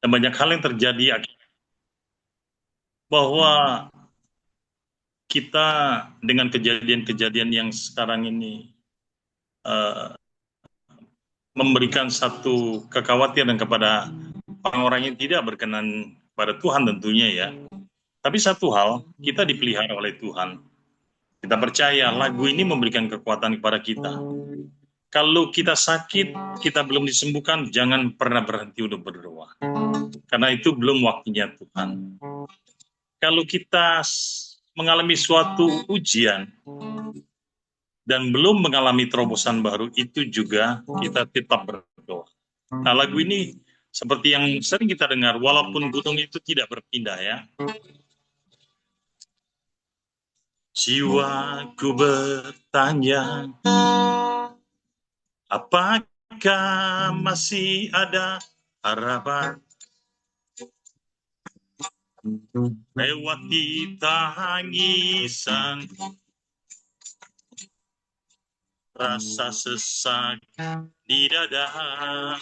dan banyak hal yang terjadi bahwa kita dengan kejadian-kejadian yang sekarang ini memberikan satu kekhawatiran kepada orang-orang yang tidak berkenan pada Tuhan tentunya ya. Tapi satu hal, kita dipelihara oleh Tuhan. Kita percaya lagu ini memberikan kekuatan kepada kita. Kalau kita sakit, kita belum disembuhkan, jangan pernah berhenti untuk berdoa. Karena itu belum waktunya Tuhan. Kalau kita mengalami suatu ujian dan belum mengalami terobosan baru, itu juga kita tetap berdoa. Nah, lagu ini seperti yang sering kita dengar, walaupun gunung itu tidak berpindah ya. Jiwaku bertanya, apakah masih ada harapan? Lewati tangisan, rasa sesak di dada.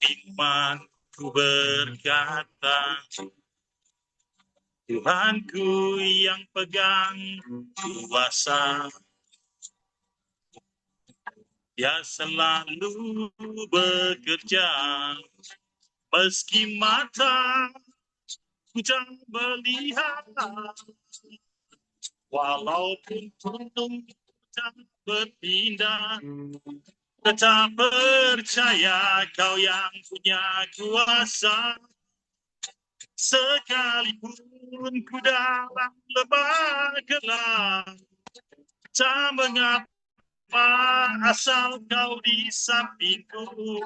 Firman-Ku berkata, Tuhanku yang pegang kuasa, Dia selalu bekerja, meski mata ku tak melihat, walaupun gunung tak berpindah, tetap percaya Kau yang punya kuasa. Sekalipun ku dalam lembah gelap, tak mengapa asal Kau di sampingku.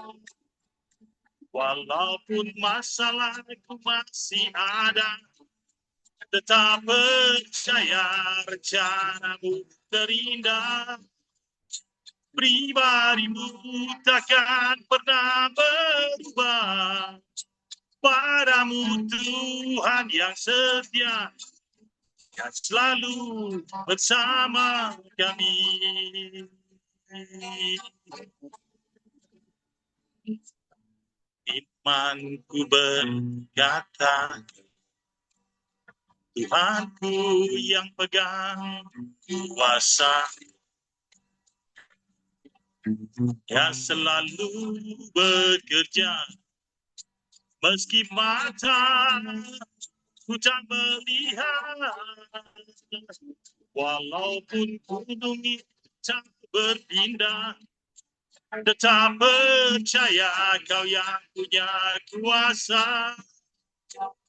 Walaupun masalahku masih ada, tetap percaya rencana-Mu terindah. Pribadimu takkan pernah berubah. Padamu Tuhan yang setia, yang selalu bersama kami. Firman-Ku berkata, Tuhanku yang pegang kuasa, Dia selalu bekerja, meski mata ku tak melihat, walaupun gunung tak berpindah, tetap percaya Kau yang punya kuasa.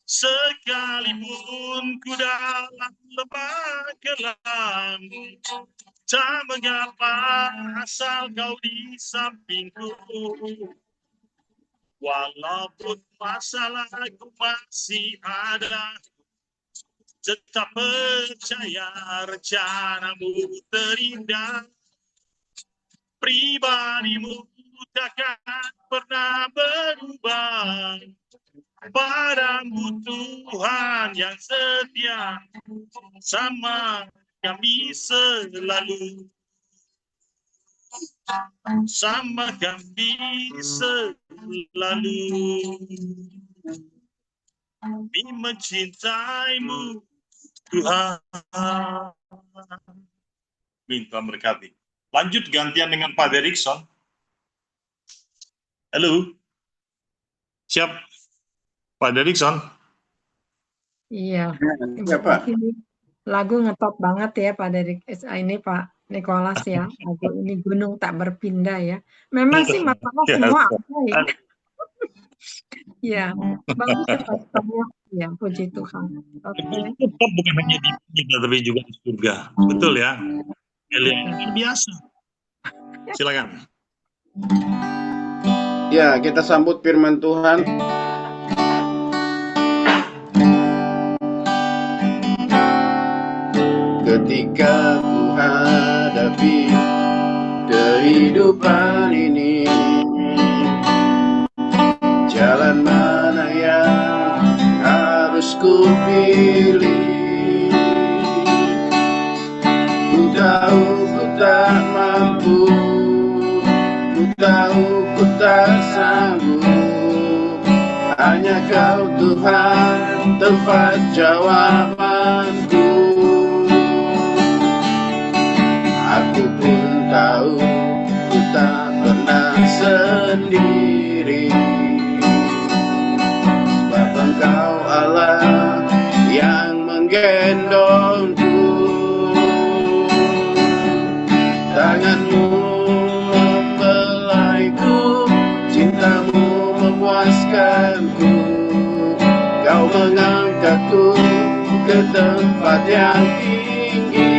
Sekalipun ku dalam lembah gelap, tak mengapa asal Kau di sampingku. Walaupun masalahku masih ada, tetap percaya rencana-Mu terindah. Pribadi-Mu takkan pernah berubah. Padamu Tuhan yang setia, sama kami selalu. Sama kami selalu. Kami mencintai-Mu Tuhan. Minta berkati. Lanjut gantian dengan Pak Derikson. Halo. Siap. Pak Derikson. Iya. Ya, Pak. Lagu ngetop banget ya Pak Derik. Ini Pak Nicholas ya. Lagu ini gunung tak berpindah ya. Memang sih masalah semua ada ya. Ya, bagus ya Pak. Ya, puji Tuhan. Oke. Tetap bukan hanya di kita tapi juga di surga. Betul ya? Luar biasa. Silakan. Ya, kita sambut firman Tuhan. Ketika ku hadapi kehidupan ini, jalan mana yang harus ku pilih? Ku tahu ku tak mampu, ku tahu ku tak sanggup, hanya Kau Tuhan tempat jawabanku. Aku pun tahu ku tak pernah sendiri, sebab Engkau Allah yang menggendongku. Tangan-Mu membelaiku, cinta-Mu memuaskanku. Kau mengangkatku ke tempat yang tinggi.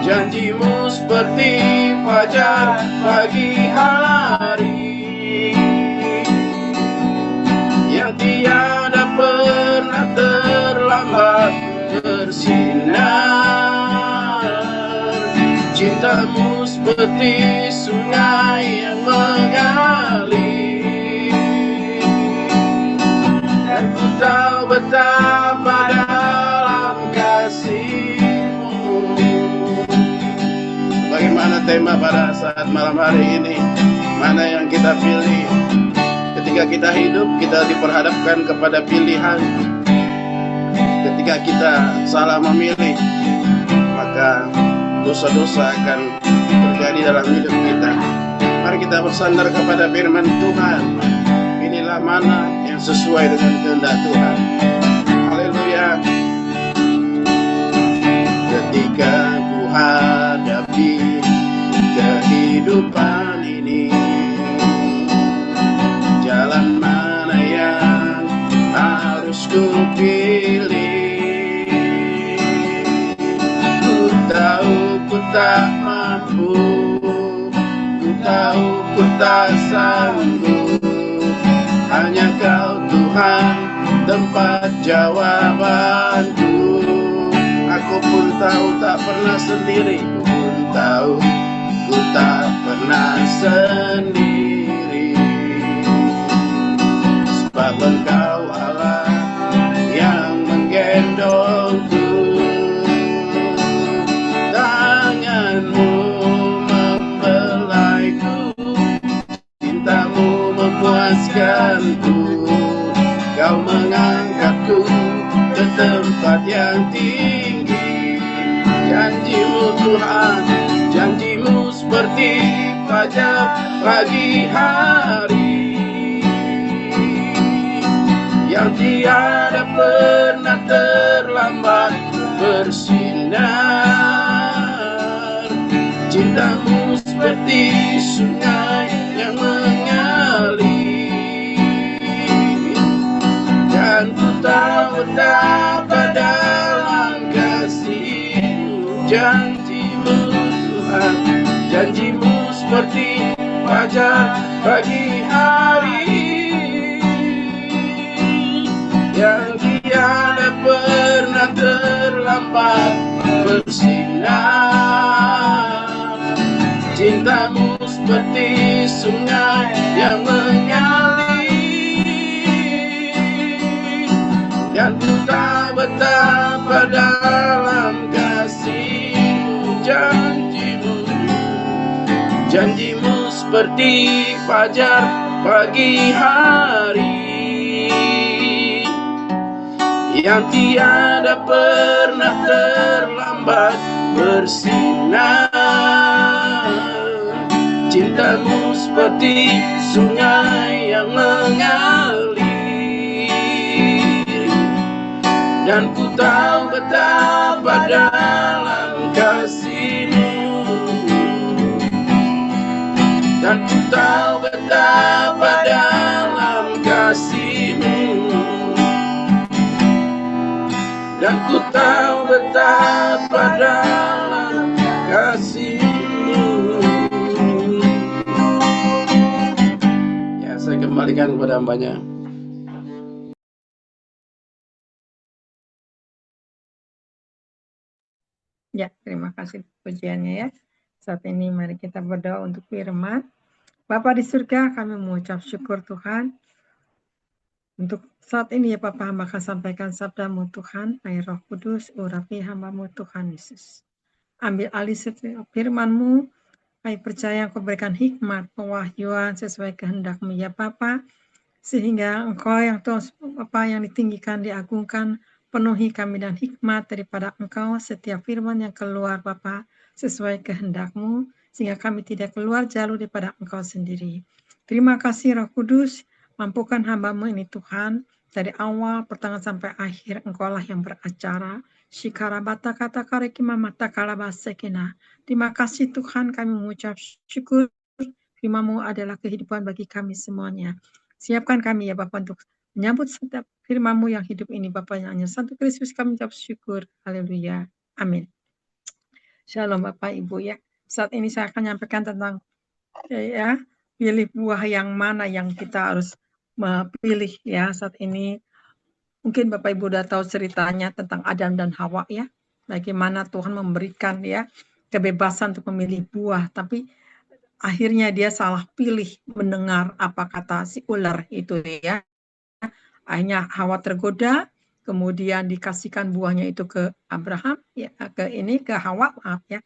Janji-Mu seperti fajar pagi hari, yang tiada pernah terlambat bersinar. Cinta-Mu seperti sungai yang mengalir, dan ku tahu betapa dalam kasih-Mu. Bagaimana tema pada saat malam hari ini? Mana yang kita pilih? Ketika kita hidup, kita diperhadapkan kepada pilihan. Ketika kita salah memilih, maka dosa-dosa akan terjadi dalam hidup kita. Mari kita bersandar kepada firman Tuhan. Inilah mana yang sesuai dengan kehendak Tuhan. Haleluya. Ketika ku hadapi kehidupan ini, jalan mana yang harus ku pilih? Ku tahu ku tak mampu, ku tahu ku tak sanggup, hanya Kau Tuhan tempat jawabanku. Aku pun tahu tak pernah sendiri, ku pun tahu ku tak pernah sendiri, sebab Engkau Allah yang menggendongku. Tangan-Mu membelaiku, cinta-Mu memuaskanku. Kau mengangkatku ke tempat yang tinggi. Janji-Mu Tuhan, janji-Mu seperti fajar pagi hari, yang tiada pernah terlambat bersinar. Cinta-Mu seperti sungai yang mengalir, dan ku tahu betapa dalam kasih-Mu. Janji-Mu Tuhan, janji-Mu seperti fajar pagi hari, yang tiada pernah terlambat bersinar. Cinta-Mu seperti sungai yang mengalir, dan ku tahu betapa dalam kasih-Mu. Janji-Mu seperti fajar pagi hari, yang tiada pernah terlambat bersinar. Cinta-Mu seperti sungai yang mengalir, dan ku tahu betapa dalam kasih-Mu, dan ku tahu betapa dalam kasih-Mu, dan ku tahu betapa dalam kasih-Mu. Ya, saya kembalikan kepada hambanya. Ya, terima kasih pujiannya ya. Saat ini mari kita berdoa untuk firman. Bapa di surga, kami mengucap syukur Tuhan. Untuk saat ini ya Bapak, hamba akan sampaikan sabda-Mu Tuhan, hai Roh Kudus, urapi hamba-Mu Tuhan Yesus. Ambil alih setiap firman-Mu, Kami percaya Engkau berikan hikmat, pewahyuan sesuai kehendak-Mu ya Bapa, sehingga Engkau yang terus Bapa yang ditinggikan, diagungkan, penuhi kami dan hikmat daripada Engkau, setiap firman yang keluar Bapa sesuai kehendak-Mu, sehingga kami tidak keluar jalur daripada Engkau sendiri. Terima kasih Roh Kudus, mampukan hamba-Mu ini Tuhan, dari awal pertengahan sampai akhir Engkau lah yang beracara. Shikarabata kata kareki mamata kalabasekina. Terima kasih Tuhan, kami mengucap syukur. Firman-Mu adalah kehidupan bagi kami semuanya. Siapkan kami ya Bapak untuk menyambut setiap firman-Mu yang hidup ini Bapak, yang hanya satu Kristus kami ucap syukur. Haleluya. Amin. Shalom Bapak Ibu ya. Saat ini saya akan menyampaikan tentang ya, pilih buah yang mana yang kita harus pilih ya saat ini. Mungkin Bapak Ibu udah tahu ceritanya tentang Adam dan Hawa ya. Bagaimana Tuhan memberikan ya kebebasan untuk memilih buah, tapi akhirnya dia salah pilih mendengar apa kata si ular itu ya. Akhirnya Hawa tergoda, kemudian dikasihkan buahnya itu ke Abraham ya, ke Hawa, maaf ya,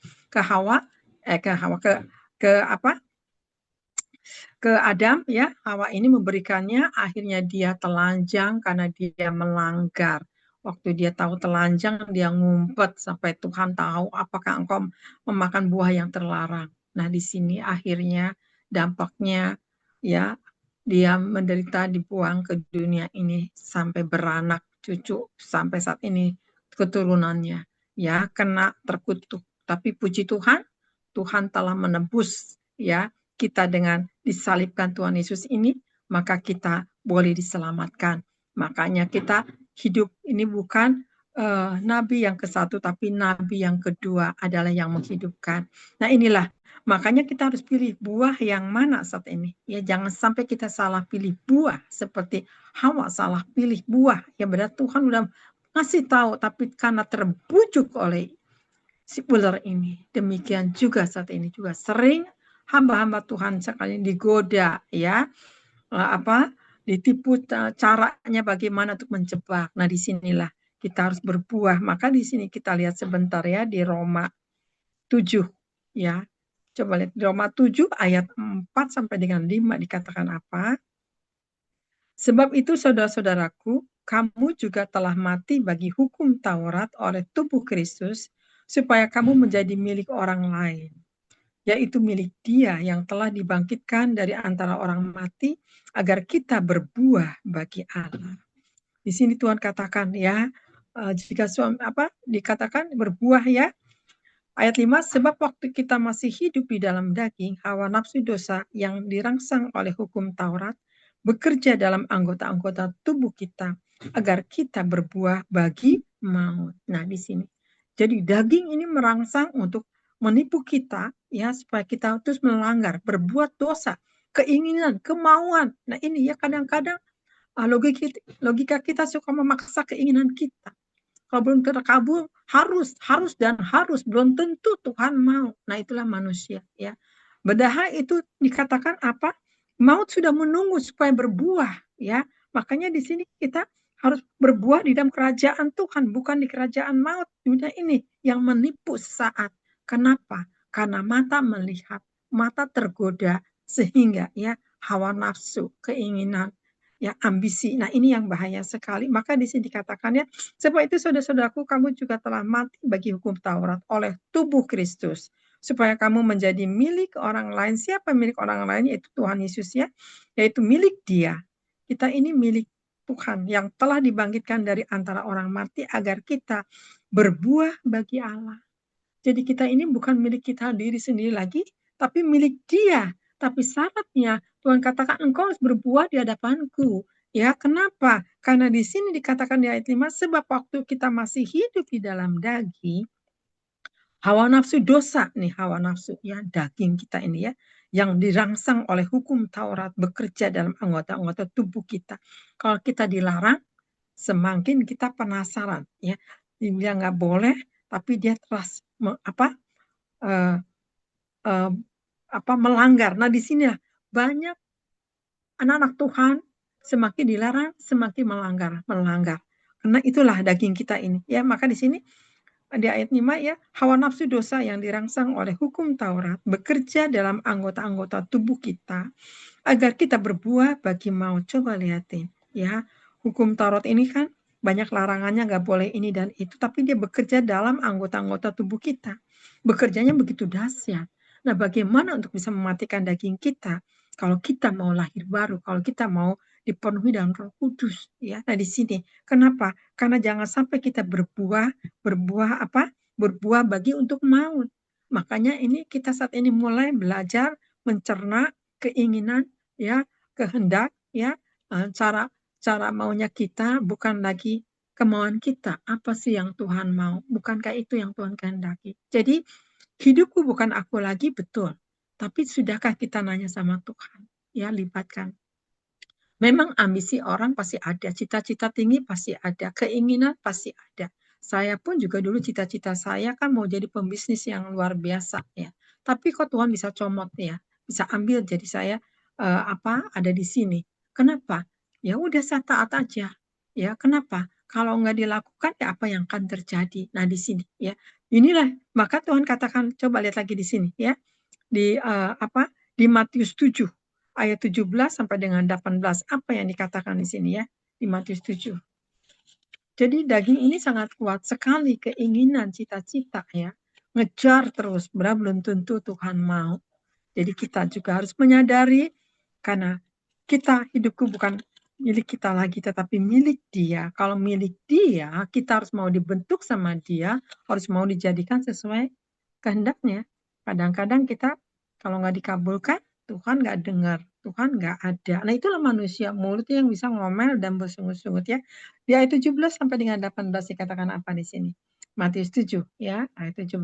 ke Adam ya. Hawa ini memberikannya, akhirnya dia telanjang karena dia melanggar. Waktu dia tahu telanjang, dia ngumpet sampai Tuhan tahu apakah engkau memakan buah yang terlarang. Nah, di sini akhirnya dampaknya ya, dia menderita, dibuang ke dunia ini sampai beranak cucu, sampai saat ini keturunannya ya kena terkutuk. Tapi puji Tuhan, Tuhan telah menebus ya kita dengan disalibkan Tuhan Yesus ini, maka kita boleh diselamatkan. Makanya kita hidup ini bukan nabi yang ke-1, tapi nabi yang kedua adalah yang menghidupkan. Nah inilah, makanya kita harus pilih buah yang mana saat ini. Ya jangan sampai kita salah pilih buah, seperti Hawa salah pilih buah. Ya benar Tuhan udah ngasih tahu, tapi karena terbujuk oleh si ular ini. Demikian juga saat ini juga sering hamba-hamba Tuhan sekali digoda ya, ditipu caranya bagaimana untuk menjebak. Nah disinilah kita harus berbuah. Maka di sini kita lihat sebentar ya di Roma 7 ya. Coba lihat di Roma 7 ayat 4 sampai dengan 5 dikatakan apa? Sebab itu saudara-saudaraku, kamu juga telah mati bagi hukum Taurat oleh tubuh Kristus, supaya kamu menjadi milik orang lain, yaitu milik Dia yang telah dibangkitkan dari antara orang mati, agar kita berbuah bagi Allah. Di sini Tuhan katakan ya, jika dikatakan berbuah ya, ayat 5, sebab waktu kita masih hidup di dalam daging, hawa nafsu dosa yang dirangsang oleh hukum Taurat bekerja dalam anggota-anggota tubuh kita agar kita berbuah bagi maut. Nah, di sini. Jadi daging ini merangsang untuk menipu kita ya, supaya kita terus melanggar, berbuat dosa, keinginan, kemauan. Nah, ini ya kadang-kadang logika kita suka memaksa keinginan kita. Kalau belum terkabul, harus dan harus, belum tentu Tuhan mau. Nah, itulah manusia ya. Bedahal itu dikatakan apa? Maut sudah menunggu supaya berbuah ya. Makanya di sini kita harus berbuah di dalam kerajaan Tuhan, bukan di kerajaan maut dunia ini yang menipu sesaat. Kenapa? Karena mata melihat, mata tergoda, sehingga ya hawa nafsu, keinginan, ya ambisi. Nah ini yang bahaya sekali. Maka di sini dikatakan ya, sebab itu saudara-saudaraku, kamu juga telah mati bagi hukum Taurat oleh tubuh Kristus, supaya kamu menjadi milik orang lain. Siapa milik orang lain? Yaitu Tuhan Yesus ya, yaitu milik Dia. Kita ini milik Tuhan yang telah dibangkitkan dari antara orang mati agar kita berbuah bagi Allah. Jadi kita ini bukan milik kita diri sendiri lagi, tapi milik Dia. Tapi syaratnya Tuhan katakan engkau harus berbuah di hadapanku. Ya, kenapa? Karena di sini dikatakan di ayat 5, sebab waktu kita masih hidup di dalam daging, hawa nafsu dosa nih, hawa nafsu ya, daging kita ini ya, yang dirangsang oleh hukum Taurat bekerja dalam anggota-anggota tubuh kita. Kalau kita dilarang, semakin kita penasaran ya. Dia nggak boleh, tapi dia terus melanggar. Nah, di sini banyak anak-anak Tuhan semakin dilarang, semakin melanggar. Karena itulah daging kita ini. Ya, maka di sini di ayat 5 ya, hawa nafsu dosa yang dirangsang oleh hukum Taurat bekerja dalam anggota-anggota tubuh kita agar kita berbuah bagi maut. Coba lihatin ya, hukum Taurat ini kan banyak larangannya, nggak boleh ini dan itu, tapi dia bekerja dalam anggota-anggota tubuh kita. Bekerjanya begitu dahsyat. Nah, bagaimana untuk bisa mematikan daging kita kalau kita mau lahir baru, kalau kita mau dipenuhi dengan Roh Kudus ya. Nah, di sini kenapa? Karena jangan sampai kita berbuah apa? Berbuah bagi untuk maut. Makanya ini kita saat ini mulai belajar mencerna keinginan ya, kehendak ya, cara cara maunya kita bukan lagi kemauan kita. Apa sih yang Tuhan mau? Bukankah itu yang Tuhan kehendaki? Jadi hidupku bukan aku lagi, betul. Tapi sudahkah kita nanya sama Tuhan? Ya, libatkan. Memang ambisi orang pasti ada, cita-cita tinggi pasti ada, keinginan pasti ada. Saya pun juga dulu cita-cita saya kan mau jadi pembisnis yang luar biasa ya. Tapi kok Tuhan bisa comot ya, bisa ambil jadi saya ada di sini. Kenapa? Ya udah saya taat aja. Ya, kenapa? Kalau nggak dilakukan ya apa yang akan terjadi? Nah, di sini ya. Inilah maka Tuhan katakan, coba lihat lagi di sini ya. Di Matius 7 ayat 17 sampai dengan 18. Apa yang dikatakan di sini ya? Di Matius 7. Jadi daging ini sangat kuat sekali, keinginan, cita-cita ya. Ngejar terus, belum tentu Tuhan mau. Jadi kita juga harus menyadari karena hidupku bukan milik kita lagi, tetapi milik Dia. Kalau milik Dia, kita harus mau dibentuk sama Dia, harus mau dijadikan sesuai kehendaknya. Kadang-kadang kita kalau nggak dikabulkan, Tuhan nggak dengar, Tuhan nggak ada. Nah, itulah manusia, mulutnya yang bisa ngomel dan bersungut-sungut ya. Di ayat 17 sampai dengan 18 dikatakan apa di sini? Matius 7 ya, ayat 17.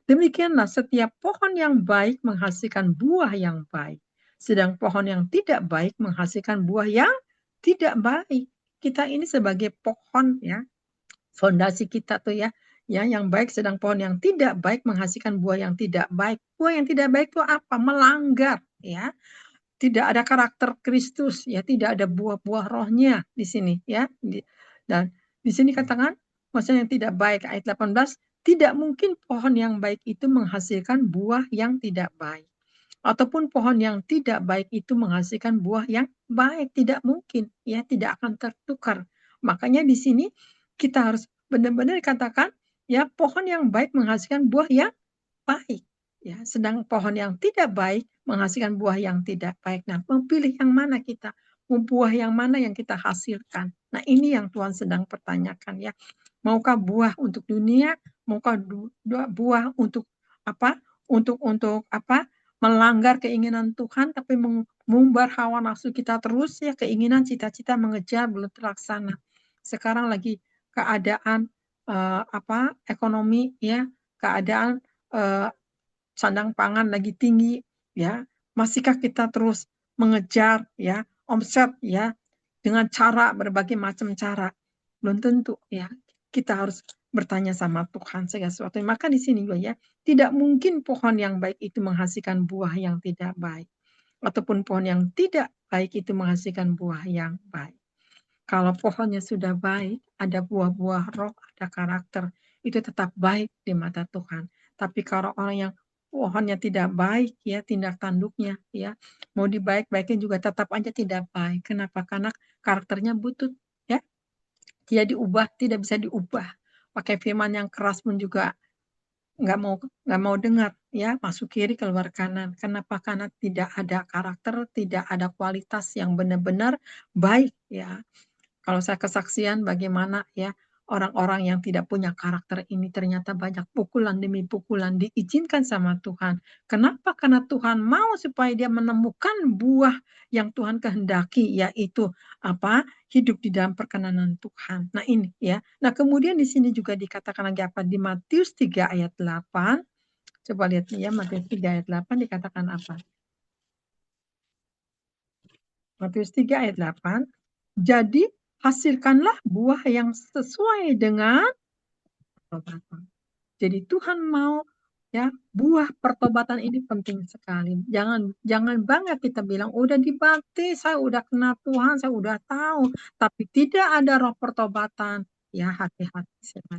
Demikianlah setiap pohon yang baik menghasilkan buah yang baik, sedang pohon yang tidak baik menghasilkan buah yang tidak baik. Kita ini sebagai pohon ya, fondasi kita tuh ya, yang baik, sedang pohon yang tidak baik menghasilkan buah yang tidak baik. Buah yang tidak baik itu apa? Melanggar ya. Tidak ada karakter Kristus ya, tidak ada buah-buah rohnya di sini ya. Dan di sini katakan maksudnya yang tidak baik, ayat 18, tidak mungkin pohon yang baik itu menghasilkan buah yang tidak baik. Ataupun pohon yang tidak baik itu menghasilkan buah yang baik, tidak mungkin ya, tidak akan tertukar. Makanya di sini kita harus benar-benar katakan ya, pohon yang baik menghasilkan buah yang baik ya, sedang pohon yang tidak baik menghasilkan buah yang tidak baik. Nah, memilih yang mana kita? Buah yang mana yang kita hasilkan? Nah, ini yang Tuhan sedang pertanyakan ya. Maukah buah untuk dunia? Maukah buah untuk apa? Untuk apa? Melanggar keinginan Tuhan tapi mengumbar hawa nafsu kita terus ya, keinginan cita-cita mengejar belum terlaksana. Sekarang lagi keadaan ekonomi ya, keadaan sandang pangan lagi tinggi ya, masihkah kita terus mengejar ya omset ya dengan cara berbagai macam cara? Belum tentu ya. Kita harus bertanya sama Tuhan segala sesuatu. Maka di sini juga ya, tidak mungkin pohon yang baik itu menghasilkan buah yang tidak baik, ataupun pohon yang tidak baik itu menghasilkan buah yang baik. Kalau pohonnya sudah baik, ada buah-buah roh, ada karakter, itu tetap baik di mata Tuhan. Tapi kalau orang yang pohonnya tidak baik, ya tindak tanduknya, ya mau dibaik-baikin juga tetap aja tidak baik. Kenapa? Karena karakternya butut, ya. Dia diubah, tidak bisa diubah. Pakai firman yang keras pun juga nggak mau dengar, ya masuk kiri keluar kanan. Kenapa? Karena tidak ada karakter, tidak ada kualitas yang benar-benar baik, ya. Kalau saya kesaksian bagaimana ya orang-orang yang tidak punya karakter ini ternyata banyak pukulan demi pukulan diizinkan sama Tuhan. Kenapa? Karena Tuhan mau supaya dia menemukan buah yang Tuhan kehendaki, yaitu apa? Hidup di dalam perkenanan Tuhan. Nah, ini ya. Nah, kemudian di sini juga dikatakan lagi apa? Di Matius 3 ayat 8. Coba lihat ya, Matius 3 ayat 8 dikatakan apa? Matius 3 ayat 8. Jadi hasilkanlah buah yang sesuai dengan pertobatan. Jadi Tuhan mau ya, buah pertobatan ini penting sekali. Jangan banget kita bilang udah dibaptis, saya udah kenal Tuhan, saya udah tahu, tapi tidak ada roh pertobatan. Ya, hati-hati.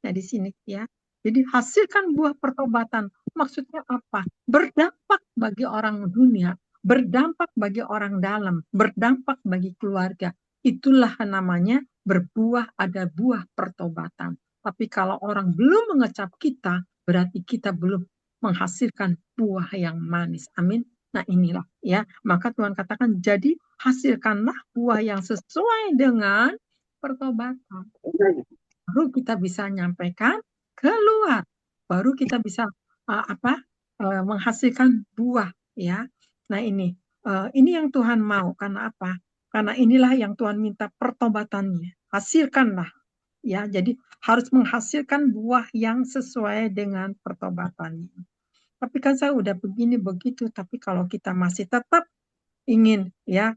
Nah, di sini ya. Jadi hasilkan buah pertobatan. Maksudnya apa? Berdampak bagi orang dunia, berdampak bagi orang dalam, berdampak bagi keluarga. Itulah namanya berbuah, ada buah pertobatan. Tapi kalau orang belum mengecap kita, berarti kita belum menghasilkan buah yang manis. Amin. Nah, inilah ya. Maka Tuhan katakan, jadi hasilkanlah buah yang sesuai dengan pertobatan. Baru kita bisa nyampaikan keluar. Baru kita bisa menghasilkan buah ya. Nah, ini yang Tuhan mau. Karena apa? Karena inilah yang Tuhan minta pertobatannya. Hasilkanlah ya. Jadi harus menghasilkan buah yang sesuai dengan pertobatannya. Tapi kan saya udah begini begitu, tapi kalau kita masih tetap ingin ya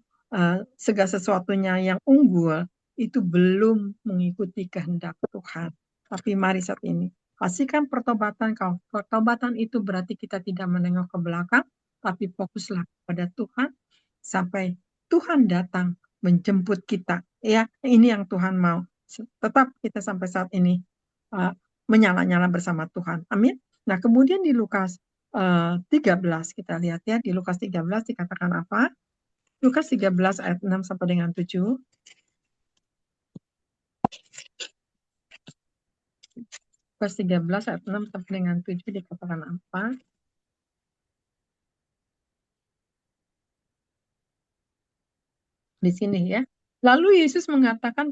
segala sesuatunya yang unggul, itu belum mengikuti kehendak Tuhan. Tapi mari saat ini pastikan pertobatan. Kalau pertobatan itu berarti kita tidak menengok ke belakang, tapi fokuslah pada Tuhan sampai Tuhan datang menjemput kita. Ya, ini yang Tuhan mau. Tetap kita sampai saat ini menyala-nyala bersama Tuhan. Amin. Nah, kemudian di Lukas 13 kita lihat ya, di Lukas 13 dikatakan apa? Lukas 13 ayat 6 sampai dengan 7. Lukas 13 ayat 6 sampai dengan 7 dikatakan apa? Di sini ya. Lalu Yesus mengatakan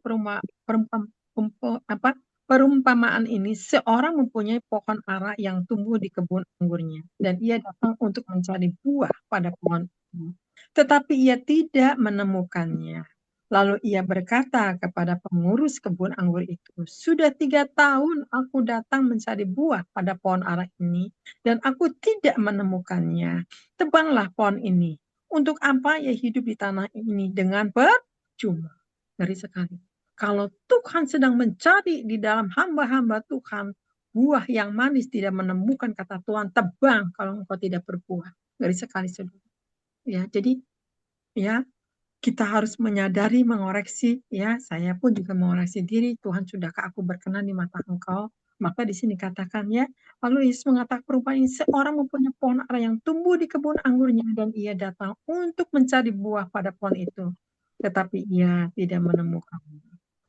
perumpamaan ini, seorang mempunyai pohon ara yang tumbuh di kebun anggurnya, dan ia datang untuk mencari buah pada pohon itu. Tetapi ia tidak menemukannya. Lalu ia berkata kepada pengurus kebun anggur itu, sudah 3 tahun aku datang mencari buah pada pohon ara ini, dan aku tidak menemukannya. Tebanglah pohon ini. Untuk apa ia hidup di tanah ini dengan percuma? Ngeri sekali. Kalau Tuhan sedang mencari di dalam hamba-hamba Tuhan, buah yang manis tidak menemukan, kata Tuhan, tebang kalau engkau tidak berbuah. Ngeri sekali, saudara. Ya, jadi ya kita harus menyadari, mengoreksi. Ya, saya pun juga mengoreksi diri. Tuhan, sudahkah aku berkenan di mata engkau? Maka di sini katakan ya, lalu Yesus mengatakan perumpamaan ini, seorang mempunyai pohon ara yang tumbuh di kebun anggurnya, dan ia datang untuk mencari buah pada pohon itu. Tetapi ia tidak menemukannya.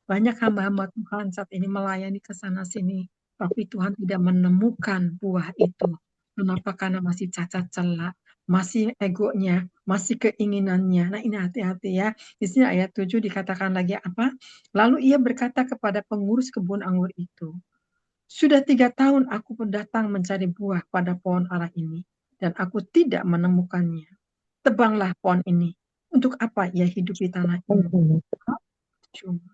Banyak hamba-hamba Tuhan saat ini melayani ke sana sini, tapi Tuhan tidak menemukan buah itu. Kenapa? Karena masih cacat celah, masih egonya, masih keinginannya. Nah, ini hati-hati ya. Di sini ayat 7 dikatakan lagi apa? Lalu ia berkata kepada pengurus kebun anggur itu, sudah 3 tahun aku datang mencari buah pada pohon ara ini, dan aku tidak menemukannya. Tebanglah pohon ini. Untuk apa ia hidup di tanah ini? Cuma.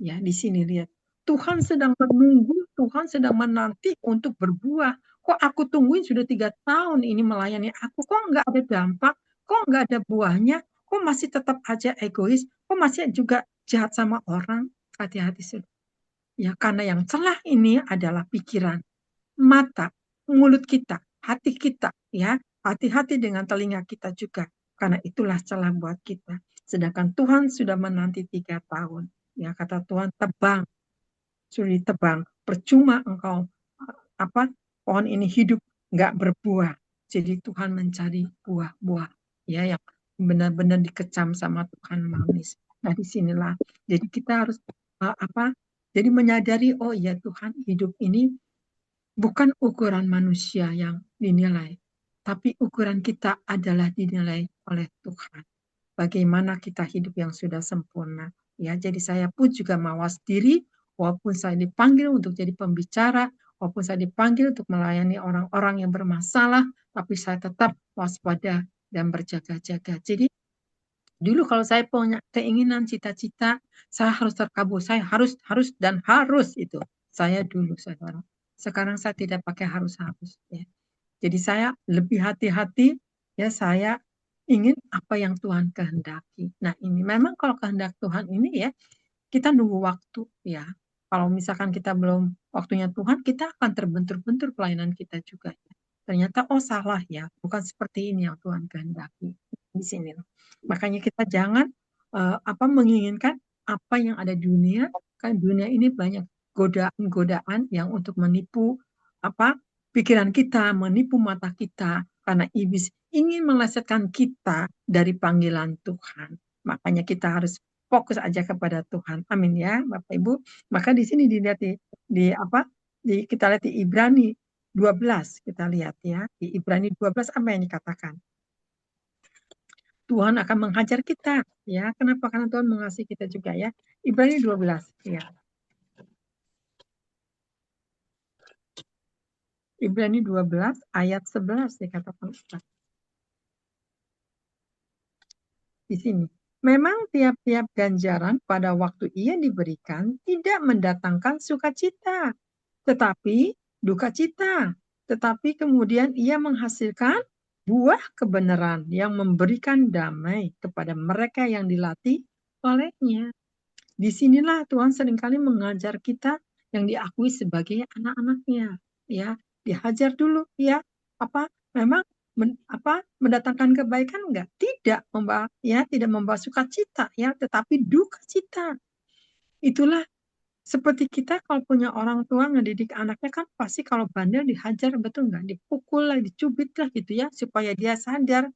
Ya, di sini lihat. Tuhan sedang menunggu, Tuhan sedang menanti untuk berbuah. Kok aku tungguin sudah 3 tahun ini melayani aku, kok nggak ada dampak, kok nggak ada buahnya, kok masih tetap aja egois, kok masih juga jahat sama orang. Hati-hati, saudara. Ya, karena yang celah ini adalah pikiran, mata, mulut kita, hati kita, ya. Hati-hati dengan telinga kita juga, karena itulah celah buat kita. Sedangkan Tuhan sudah menanti 3 tahun. Ya, kata Tuhan, tebang, sudah ditebang. Percuma engkau pohon ini hidup nggak berbuah. Jadi Tuhan mencari buah-buah ya yang benar-benar dikecam sama Tuhan manis. Nah, disinilah. Jadi kita harus jadi menyadari, oh ya Tuhan, hidup ini bukan ukuran manusia yang dinilai, tapi ukuran kita adalah dinilai oleh Tuhan. Bagaimana kita hidup yang sudah sempurna. Ya, jadi saya pun juga mawas diri, walaupun saya dipanggil untuk jadi pembicara, walaupun saya dipanggil untuk melayani orang-orang yang bermasalah, tapi saya tetap waspada dan berjaga-jaga. Jadi dulu kalau saya punya keinginan, cita-cita, saya harus terkabul, saya harus itu. Saya dulu, saudara. Sekarang saya tidak pakai harus-harus. Ya. Jadi saya lebih hati-hati, ya saya ingin apa yang Tuhan kehendaki. Nah, ini memang kalau kehendak Tuhan ini ya, kita nunggu waktu ya. Kalau misalkan kita belum waktunya Tuhan, kita akan terbentur-bentur pelayanan kita juga. Ya. Ternyata salah ya, bukan seperti ini yang Tuhan kehendaki. Di sini. Makanya kita jangan menginginkan apa yang ada di dunia, kan dunia ini banyak godaan-godaan yang untuk menipu pikiran kita, menipu mata kita, karena iblis ingin melesetkan kita dari panggilan Tuhan. Makanya kita harus fokus aja kepada Tuhan. Amin ya, Bapak Ibu. Maka di sini dilihat kita lihat di Ibrani 12, kita lihat ya. Di Ibrani 12 apa yang dikatakan? Tuhan akan menghajar kita, ya. Kenapa? Karena Tuhan mengasihi kita juga ya. Ibrani 12, ya. Ibrani 12 ayat 11 dikatakan di sini. Memang tiap-tiap ganjaran pada waktu ia diberikan tidak mendatangkan sukacita, tetapi duka cita. Tetapi kemudian ia menghasilkan buah kebenaran yang memberikan damai kepada mereka yang dilatih olehnya. Disinilah Tuhan seringkali mengajar kita yang diakui sebagai anak-anaknya, ya. Dihajar dulu, ya. Memang mendatangkan kebaikan enggak? Tidak membawa sukacita, ya, tetapi duka cita. Itulah seperti kita kalau punya orang tua ngedidik anaknya kan pasti kalau bandel dihajar, betul enggak? Dipukul lah, dicubit lah gitu ya, supaya dia sadar.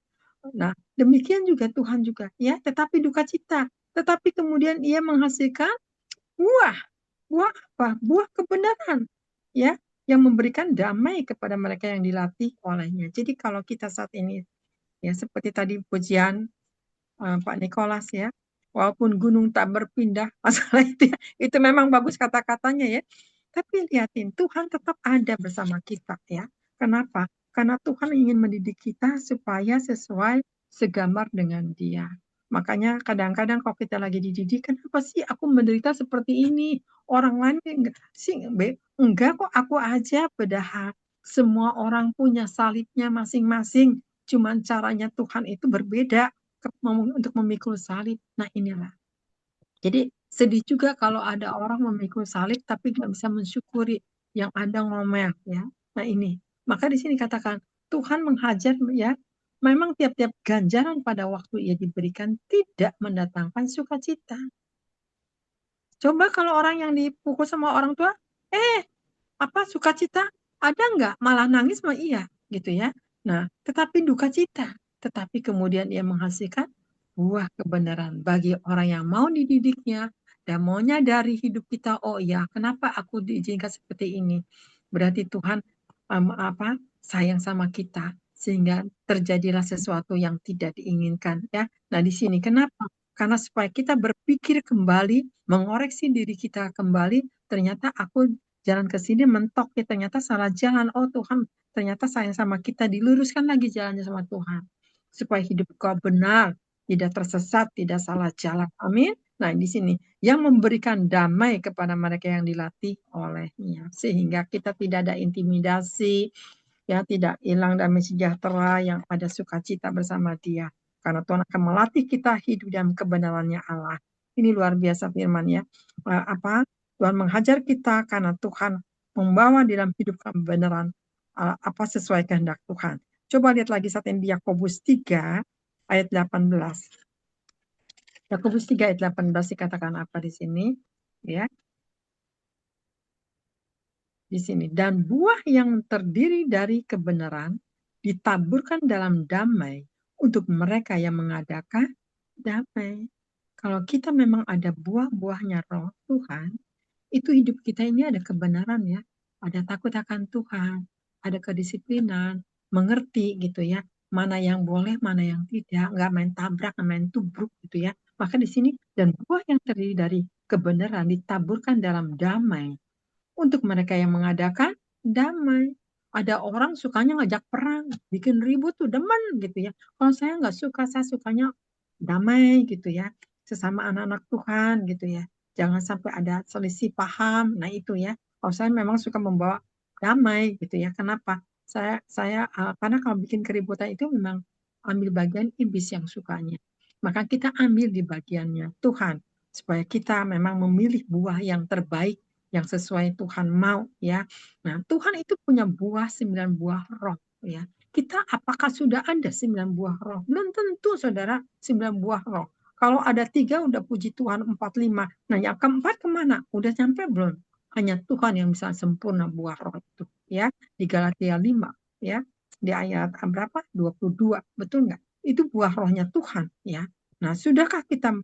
Nah, demikian juga Tuhan juga, ya, tetapi duka cita. Tetapi kemudian ia menghasilkan buah apa? Buah kebenaran, ya, yang memberikan damai kepada mereka yang dilatih olehnya. Jadi kalau kita saat ini, ya, seperti tadi pujian Pak Nikolas ya, walaupun gunung tak berpindah, masalah itu memang bagus kata-katanya ya. Tapi lihatin, Tuhan tetap ada bersama kita ya. Kenapa? Karena Tuhan ingin mendidik kita supaya sesuai segambar dengan Dia. Makanya kadang-kadang kalau kita lagi dididik, kenapa sih aku menderita seperti ini? Orang lain enggak kok, aku aja padahal semua orang punya salibnya masing-masing. Cuman caranya Tuhan itu berbeda untuk memikul salib. Nah inilah. Jadi sedih juga kalau ada orang memikul salib tapi nggak bisa mensyukuri, yang ada ngomel ya. Nah ini. Maka di sini katakan Tuhan menghajar ya. Memang tiap-tiap ganjaran pada waktu ia diberikan tidak mendatangkan sukacita. Coba kalau orang yang dipukul sama orang tua, sukacita ada nggak? Malah nangis mah iya gitu ya. Nah, tetapi duka cita. Tetapi kemudian ia menghasilkan buah kebenaran bagi orang yang mau dididiknya dan maunya dari hidup kita. Oh iya, kenapa aku diizinkan seperti ini? Berarti Tuhan sayang sama kita sehingga terjadilah sesuatu yang tidak diinginkan ya. Nah, di sini kenapa? Karena supaya kita berpikir kembali, mengoreksi diri kita kembali, ternyata aku jalan ke sini mentok ya, ternyata salah jalan. Oh Tuhan, ternyata sayang sama kita, diluruskan lagi jalannya sama Tuhan. Supaya hidup kau benar, tidak tersesat, tidak salah jalan. Amin. Nah, di sini yang memberikan damai kepada mereka yang dilatih olehnya, sehingga kita tidak ada intimidasi, ya, tidak hilang damai sejahtera, yang ada sukacita bersama Dia. Karena Tuhan akan melatih kita hidup dalam kebenarannya Allah. Ini luar biasa firman ya. Tuhan menghajar kita karena Tuhan membawa di dalam hidup kebenaran sesuai kehendak Tuhan. Coba lihat lagi saat ini di Yakobus 3 ayat 18. Yakobus 3 ayat 18 dikatakan apa di sini? Ya. Di sini, dan buah yang terdiri dari kebenaran ditaburkan dalam damai untuk mereka yang mengadakan damai. Kalau kita memang ada buah-buahnya Roh Tuhan, itu hidup kita ini ada kebenaran ya, ada takut akan Tuhan, ada kedisiplinan, mengerti gitu ya, mana yang boleh, mana yang tidak, nggak main tabrak, nggak main tubruk gitu ya. Maka di sini, dan buah yang terdiri dari kebenaran ditaburkan dalam damai untuk mereka yang mengadakan damai. Ada orang sukanya ngajak perang, bikin ribut tuh demen gitu ya. Kalau saya nggak suka, saya sukanya damai gitu ya, sesama anak-anak Tuhan gitu ya. Jangan sampai ada selisih paham. Nah itu ya. Kalau saya memang suka membawa damai gitu ya. Kenapa? Saya karena kalau bikin keributan itu memang ambil bagian iblis yang sukanya. Maka kita ambil di bagiannya Tuhan supaya kita memang memilih buah yang terbaik, yang sesuai Tuhan mau ya. Nah, Tuhan itu punya 9 buah roh ya. Kita apakah sudah ada 9 buah roh? Belum tentu Saudara 9 buah roh. Kalau ada 3 udah puji Tuhan, 4, 5. Nah, yang keempat kemana? Udah sampai belum? Hanya Tuhan yang bisa sempurna buah roh itu, ya. Di Galatia 5, ya. Di ayat berapa? 22, betul nggak? Itu buah rohnya Tuhan, ya. Nah, sudahkah kita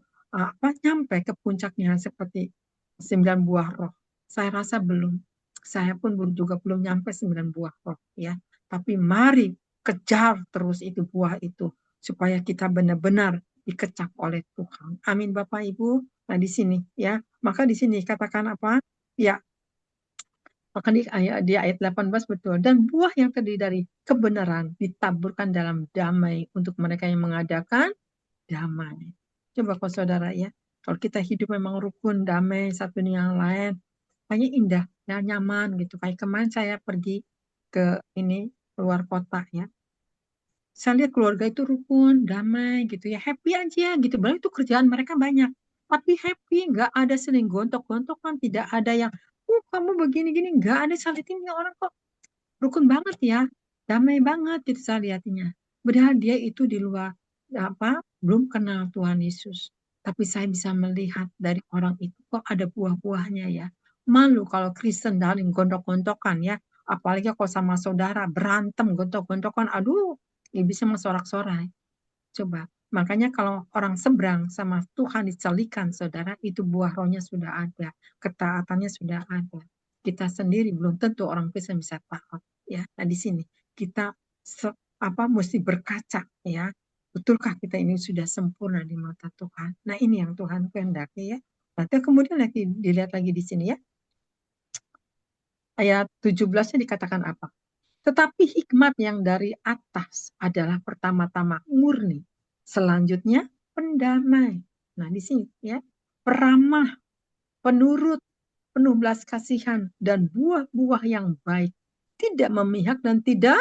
nyampe ke puncaknya seperti 9 buah roh? Saya rasa belum. Saya pun juga belum nyampe 9 buah roh, ya. Tapi mari kejar terus itu buah itu supaya kita benar-benar dikecap oleh Tuhan. Amin Bapak Ibu. Nah, di sini ya. Maka di sini katakan apa? Ya, maka di ayat 18 betul. Dan buah yang terdiri dari kebenaran ditaburkan dalam damai untuk mereka yang mengadakan damai. Coba kalau saudara ya, kalau kita hidup memang rukun, damai satu dengan yang lain, kayaknya indah, ya nyaman gitu. Kayak kemarin saya pergi ke ini luar kota ya. Saya lihat keluarga itu rukun, damai gitu ya, happy aja gitu. Padahal itu kerjaan mereka banyak. Tapi happy, nggak ada saling gontok-gontokan, tidak ada yang, kamu begini-gini, nggak ada saling ini orang kok rukun banget ya, damai banget gitu saya lihatnya. Padahal dia itu di luar belum kenal Tuhan Yesus. Tapi saya bisa melihat dari orang itu kok ada buah-buahnya ya. Malu kalau Kristen daling gontok-gontokan ya, apalagi kalau sama saudara berantem gontok-gontokan, aduh, ya bisa sorak-sorai. Coba. Makanya kalau orang seberang sama Tuhan dicelikan, saudara, itu buah rohnya sudah ada. Ketaatannya sudah ada. Kita sendiri belum tentu orang Kristen bisa taat. Ya, nah di sini kita mesti berkaca ya. Betulkah kita ini sudah sempurna di mata Tuhan? Nah ini yang Tuhan kehendaki ya. Nanti kemudian lagi dilihat lagi di sini ya. Ayat 17-nya dikatakan apa? Tetapi hikmat yang dari atas adalah pertama-tama murni. Selanjutnya pendamai. Nah di sini ya, peramah, penurut, penuh belas kasihan, dan buah-buah yang baik. Tidak memihak dan tidak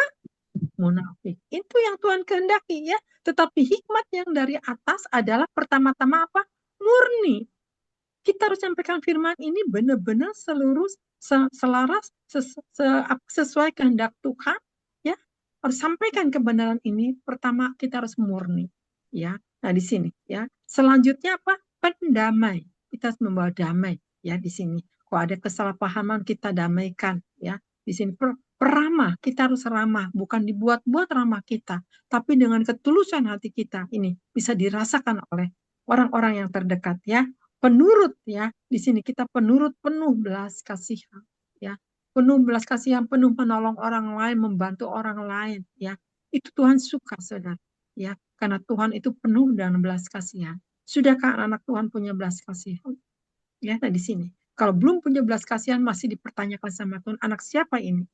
munafik. Itu yang Tuhan kehendaki ya. Tetapi hikmat yang dari atas adalah pertama-tama apa? Murni. Kita harus sampaikan firman ini benar-benar selaras sesuai kehendak Tuhan ya. Harus sampaikan kebenaran ini, pertama kita harus murni ya. Nah di sini ya. Selanjutnya apa? Pendamai. Kita harus membawa damai ya di sini. Kalau ada kesalahpahaman kita damaikan ya. Di sini peramah, kita harus ramah, bukan dibuat-buat ramah kita, tapi dengan ketulusan hati kita ini bisa dirasakan oleh orang-orang yang terdekat ya. Penurut ya, di sini kita penurut penuh belas kasihan ya, penuh belas kasihan, penuh menolong orang lain, membantu orang lain ya. Itu Tuhan suka saudara ya, karena Tuhan itu penuh dengan belas kasihan. Sudahkah anak Tuhan punya belas kasihan? Ya, nah di sini. Kalau belum punya belas kasihan masih dipertanyakan sama Tuhan, anak siapa ini?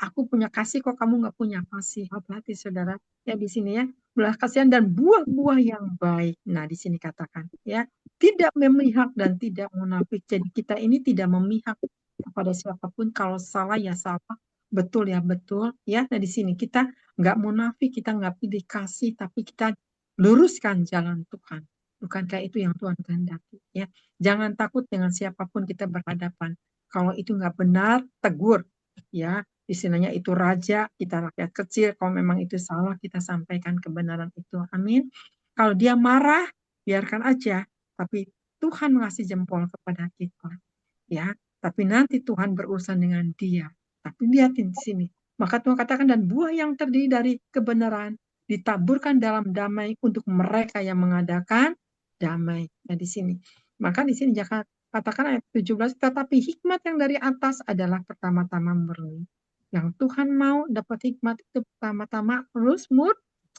Aku punya kasih kok kamu nggak punya kasih. Hati-hati saudara. Ya di sini ya, belas kasihan dan buah-buah yang baik. Nah di sini katakan ya, tidak memihak dan tidak munafik. Jadi kita ini tidak memihak kepada siapapun. Kalau salah ya salah, betul ya betul. Ya, nah di sini kita nggak munafik, kita nggak pilih kasih, tapi kita luruskan jalan Tuhan. Bukankah itu yang Tuhan kehendaki? Ya, jangan takut dengan siapapun kita berhadapan. Kalau itu nggak benar, tegur. Ya, istilahnya itu raja, kita rakyat kecil. Kalau memang itu salah, kita sampaikan kebenaran itu. Amin. Kalau dia marah, biarkan aja. Tapi Tuhan mengasih jempol kepada kita. Ya, tapi nanti Tuhan berurusan dengan dia. Tapi lihatin di sini. Maka Tuhan katakan, dan buah yang terdiri dari kebenaran ditaburkan dalam damai untuk mereka yang mengadakan damai. Nah, di sini. Maka di sini jangan katakan ayat 17, tetapi hikmat yang dari atas adalah pertama-tama murni. Yang Tuhan mau dapat hikmat itu pertama-tama harus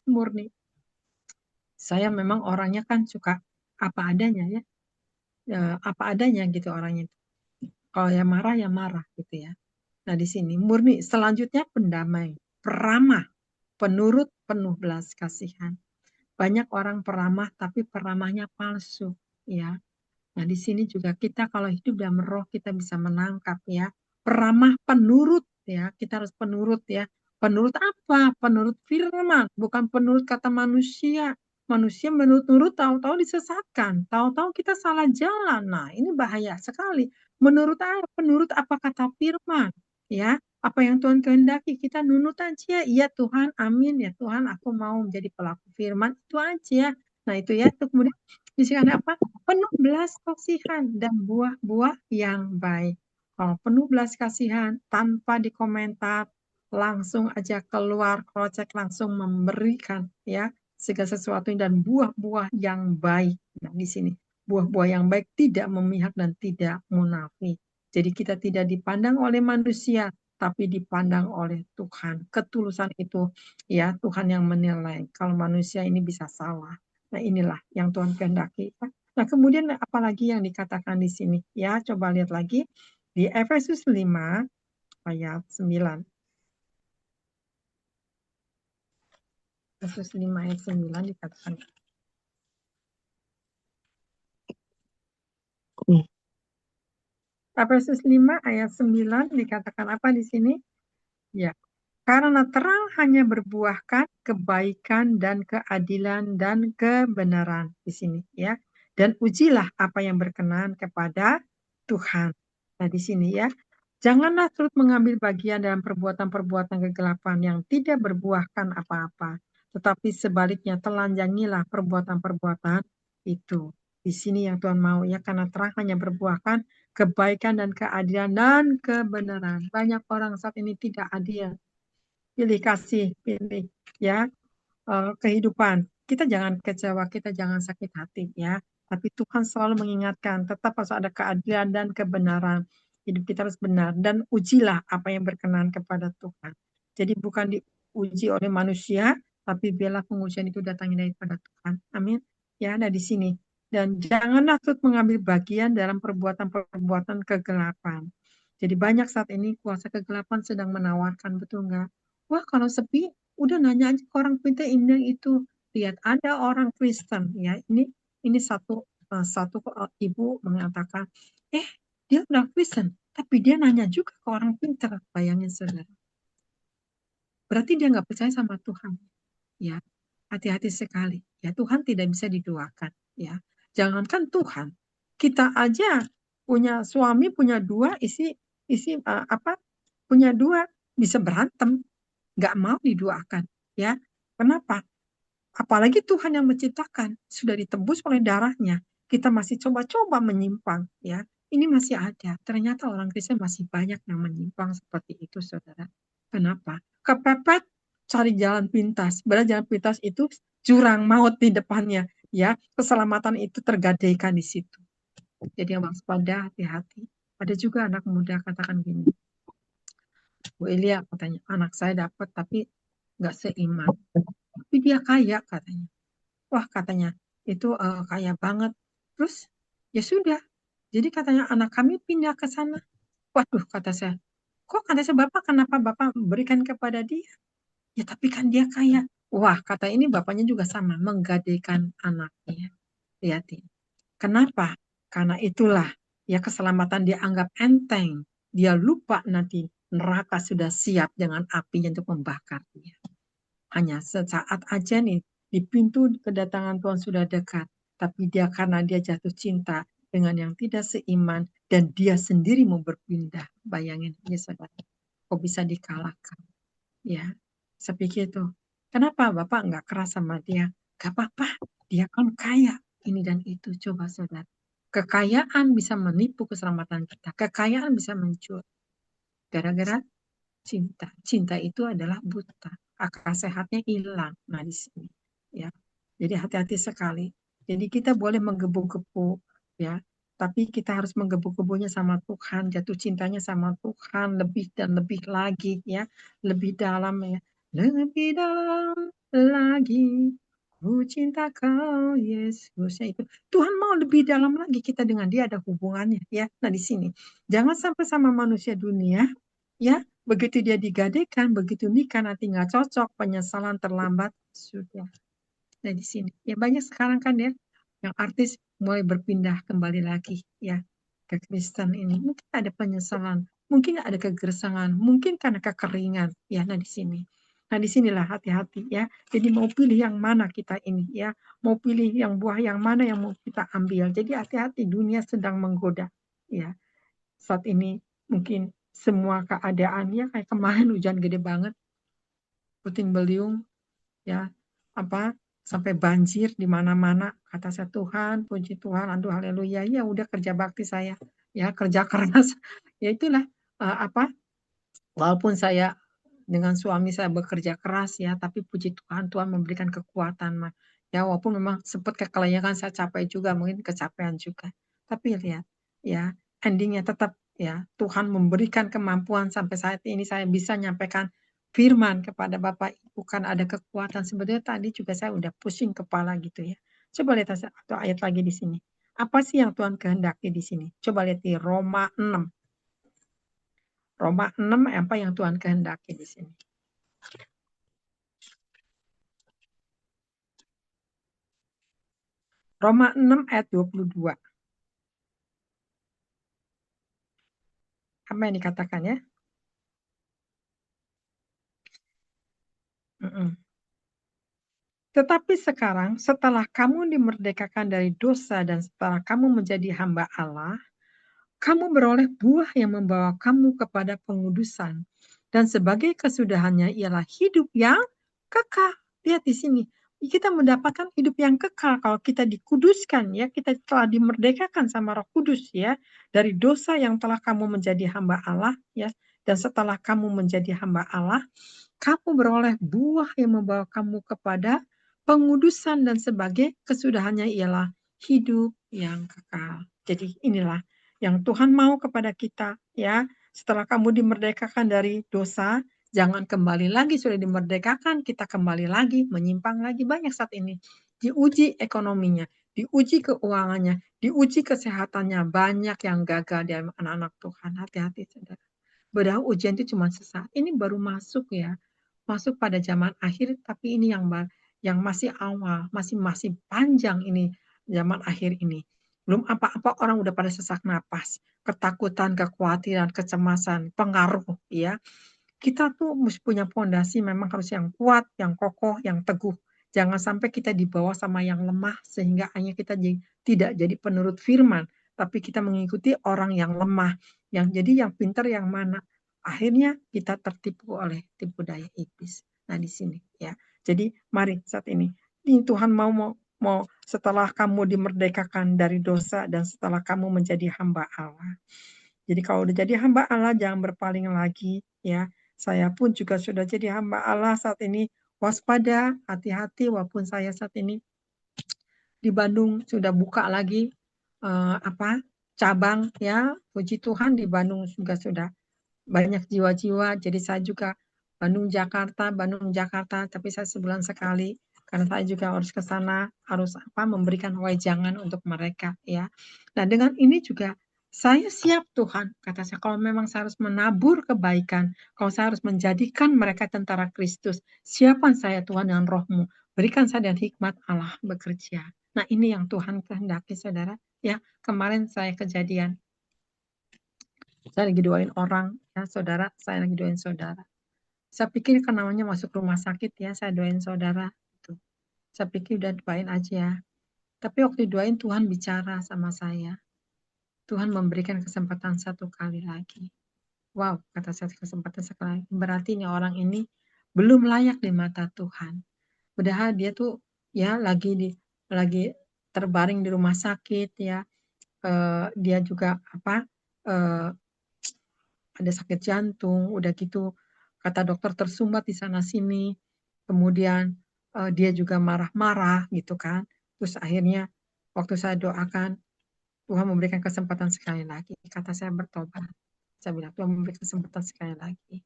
murni. Saya memang orangnya kan suka apa adanya ya. Apa adanya gitu orangnya. Kalau yang marah ya marah gitu ya. Nah di sini murni. Selanjutnya pendamai, peramah, penurut, penuh belas kasihan. Banyak orang peramah tapi peramahnya palsu ya. Nah di sini juga kita kalau hidup dalam roh kita bisa menangkap ya. Peramah, penurut ya. Kita harus penurut ya. Penurut apa? Penurut firman, bukan penurut kata manusia. Manusia menurut-nurut tahu-tahu disesatkan, tahu-tahu kita salah jalan. Nah, ini bahaya sekali. Penurut apa kata firman, ya? Apa yang Tuhan kehendaki, kita nunut aja. Iya Tuhan, amin ya Tuhan, aku mau menjadi pelaku firman, itu aja. Nah, itu ya. Kemudian di sini ada apa? Penuh belas kasihan dan buah-buah yang baik. Kalau penuh belas kasihan, tanpa dikomentar, langsung aja keluar krocek, langsung memberikan ya segala sesuatu dan buah-buah yang baik. Nah, di sini buah-buah yang baik tidak memihak dan tidak munafik. Jadi kita tidak dipandang oleh manusia, tapi dipandang oleh Tuhan. Ketulusan itu ya Tuhan yang menilai. Kalau manusia ini bisa salah. Nah, inilah yang Tuhan kehendaki. Nah, kemudian apalagi yang dikatakan di sini? Ya, coba lihat lagi di Efesus 5 ayat 9. Efesus 5 ayat 9 dikatakan. Efesus 5 ayat 9 dikatakan apa di sini? Ya, karena terang hanya berbuahkan kebaikan dan keadilan dan kebenaran di sini ya. Dan ujilah apa yang berkenan kepada Tuhan. Nah, di sini ya. Janganlah turut mengambil bagian dalam perbuatan-perbuatan kegelapan yang tidak berbuahkan apa-apa, tetapi sebaliknya telanjangilah perbuatan-perbuatan itu. Di sini yang Tuhan mau ya, karena terang hanya berbuahkan kebaikan dan keadilan dan kebenaran. Banyak orang saat ini tidak adil. Pilih kasih, pilih ya kehidupan. Kita jangan kecewa, kita jangan sakit hati ya. Tapi Tuhan selalu mengingatkan, tetap harus ada keadilan dan kebenaran. Hidup kita harus benar dan ujilah apa yang berkenan kepada Tuhan. Jadi bukan diuji oleh manusia, tapi biarlah pengujian itu datangnya daripada Tuhan. Amin. Ya, ada di sini. Dan janganlah turut mengambil bagian dalam perbuatan-perbuatan kegelapan. Jadi banyak saat ini kuasa kegelapan sedang menawarkan, betul nggak? Wah, kalau sepi, udah nanya aja ke orang pintar ini itu. Lihat, ada orang Kristen ya. Ini satu ibu mengatakan, dia udah Kristen, tapi dia nanya juga ke orang pintar. Bayangin saudara. Berarti dia nggak percaya sama Tuhan. Ya, hati-hati sekali. Ya, Tuhan tidak bisa diduakan. Ya, jangankan Tuhan, kita aja punya suami, punya dua, punya dua bisa berantem, nggak mau diduakan. Ya, kenapa? Apalagi Tuhan yang menciptakan, sudah ditebus oleh darahnya. Kita masih coba-coba menyimpang. Ya, ini masih ada. Ternyata orang Kristen masih banyak yang menyimpang seperti itu, saudara. Kenapa? Kepepet cari jalan pintas. Padahal jalan pintas itu jurang maut di depannya. Ya, keselamatan itu tergadaikan di situ. Jadi waspada, hati-hati. Ada juga anak muda katakan gini, Bu Elia katanya, anak saya dapat tapi nggak seiman. Tapi dia kaya katanya. Wah katanya, itu kaya banget. Terus, ya sudah. Jadi katanya anak kami pindah ke sana. Waduh, kata saya. Kok kata saya, Bapak, kenapa Bapak berikan kepada dia? Ya tapi kan dia kaya. Wah, kata ini bapaknya juga sama, menggadaikan anaknya. Lihatin. Kenapa? Karena itulah, ya keselamatan dia anggap enteng. Dia lupa nanti neraka sudah siap dengan apinya untuk membakar dia. Hanya sesaat aja nih, di pintu kedatangan Tuhan sudah dekat. Tapi dia karena dia jatuh cinta dengan yang tidak seiman dan dia sendiri mau berpindah. Bayangin ya saudara, kok bisa dikalahkan. Ya, saya pikir itu. Kenapa Bapak nggak keras sama dia? Gak apa-apa, dia kan kaya. Ini dan itu, coba saudara. Kekayaan bisa menipu keselamatan kita. Kekayaan bisa mencuri. Gara-gara cinta. Cinta itu adalah buta. Akal sehatnya hilang. Nah, di sini. Ya. Jadi hati-hati sekali. Jadi kita boleh menggebu-gebu. Ya. Tapi kita harus menggebu-gebunya sama Tuhan. Jatuh cintanya sama Tuhan. Lebih dan lebih lagi. Ya. Lebih dalam ya. Lebih dalam lagi. Ku cinta kau, Yesus. Ya, itu. Tuhan mau lebih dalam lagi kita dengan dia ada hubungannya. Ya. Nah, di sini. Jangan sampai sama manusia dunia. Ya, begitu dia digadaikan, begitu nikah nanti nggak cocok, penyesalan terlambat sudah. Nah di sini, ya banyak sekarang kan ya, yang artis mulai berpindah kembali lagi ya ke Kristen ini. Mungkin ada penyesalan, mungkin ada kegersangan, mungkin karena kekeringan. Ya, nah di sini. Nah di sinilah hati-hati ya. Jadi mau pilih yang mana kita ini ya, mau pilih yang buah yang mana yang mau kita ambil. Jadi hati-hati, dunia sedang menggoda ya. Saat ini mungkin semua keadaannya kayak kemarin hujan gede banget, puting beliung, ya apa sampai banjir di mana-mana. Kata saya Tuhan, puji Tuhan, aduh haleluya, ya udah kerja bakti saya, ya kerja keras, ya itulah walaupun saya dengan suami saya bekerja keras ya, tapi puji Tuhan, Tuhan memberikan kekuatan mah. Ya walaupun memang sempat kekelelahan, saya capek juga, mungkin kecapean juga. Tapi lihat ya, endingnya tetap ya Tuhan memberikan kemampuan sampai saat ini saya bisa nyampaikan firman kepada Bapak Ibu, kan ada kekuatan. Sebetulnya tadi juga saya udah pusing kepala gitu ya. Coba lihat satu ayat lagi di sini. Apa sih yang Tuhan kehendaki di sini? Coba lihat di Roma 6. Roma 6 apa yang Tuhan kehendaki di sini? Roma 6 ayat 22. Apa yang dikatakan ya? Tetapi sekarang setelah kamu dimerdekakan dari dosa dan setelah kamu menjadi hamba Allah, kamu beroleh buah yang membawa kamu kepada pengudusan. Dan sebagai kesudahannya ialah hidup yang kekal. Lihat di sini. Kita mendapatkan hidup yang kekal kalau kita dikuduskan ya, kita telah dimerdekakan sama Roh Kudus ya, dari dosa yang telah kamu menjadi hamba Allah ya, dan setelah kamu menjadi hamba Allah, kamu beroleh buah yang membawa kamu kepada pengudusan dan sebagai kesudahannya ialah hidup yang kekal. Jadi inilah yang Tuhan mau kepada kita ya. Setelah kamu dimerdekakan dari dosa, jangan kembali lagi, sudah dimerdekakan, kita kembali lagi, menyimpang lagi. Banyak saat ini. Diuji ekonominya, diuji keuangannya, diuji kesehatannya. Banyak yang gagal di anak-anak Tuhan. Hati-hati, saudara. Padahal ujian itu cuma sesaat. Ini baru masuk ya. Masuk pada zaman akhir, tapi ini yang masih awal, masih panjang ini zaman akhir ini. Belum apa-apa orang udah pada sesak napas. Ketakutan, kekhawatiran, kecemasan, pengaruh ya. Kita tuh mesti punya fondasi memang harus yang kuat, yang kokoh, yang teguh. Jangan sampai kita dibawa sama yang lemah sehingga hanya kita tidak jadi penurut firman, tapi kita mengikuti orang yang lemah. Yang pintar yang mana? Akhirnya kita tertipu oleh tipu daya iblis. Nah di sini ya. Jadi mari saat ini Tuhan mau setelah kamu dimerdekakan dari dosa dan setelah kamu menjadi hamba Allah. Jadi kalau udah jadi hamba Allah jangan berpaling lagi ya. Saya pun juga sudah jadi hamba Allah saat ini, waspada, hati-hati walaupun saya saat ini di Bandung sudah buka lagi cabang ya. Puji Tuhan di Bandung juga sudah banyak jiwa-jiwa. Jadi saya juga Bandung Jakarta, tapi saya sebulan sekali karena saya juga harus ke sana, harus memberikan wejangan untuk mereka ya. Nah, dengan ini juga saya siap Tuhan, kata saya, kalau memang saya harus menabur kebaikan, kalau saya harus menjadikan mereka tentara Kristus, siapkan saya Tuhan dengan roh-Mu, berikan saya dengan hikmat Allah bekerja. Nah, ini yang Tuhan kehendaki, saudara. Ya, kemarin saya kejadian, saya lagi doain orang, ya saudara, saya lagi doain saudara. Saya pikir kan namanya masuk rumah sakit ya, saya doain saudara. Gitu. Saya pikir udah doain aja. Tapi waktu doain Tuhan bicara sama saya. Tuhan memberikan kesempatan satu kali lagi. Wow, kata saya kesempatan sekali lagi. Berarti orang ini belum layak di mata Tuhan. Padahal dia tuh ya lagi terbaring di rumah sakit ya. Dia juga ada sakit jantung, udah gitu kata dokter tersumbat di sana sini. Kemudian dia juga marah-marah gitu kan. Terus akhirnya waktu saya doakan, Tuhan memberikan kesempatan sekali lagi. Kata saya bertobat. Saya bilang, Tuhan memberikan kesempatan sekali lagi.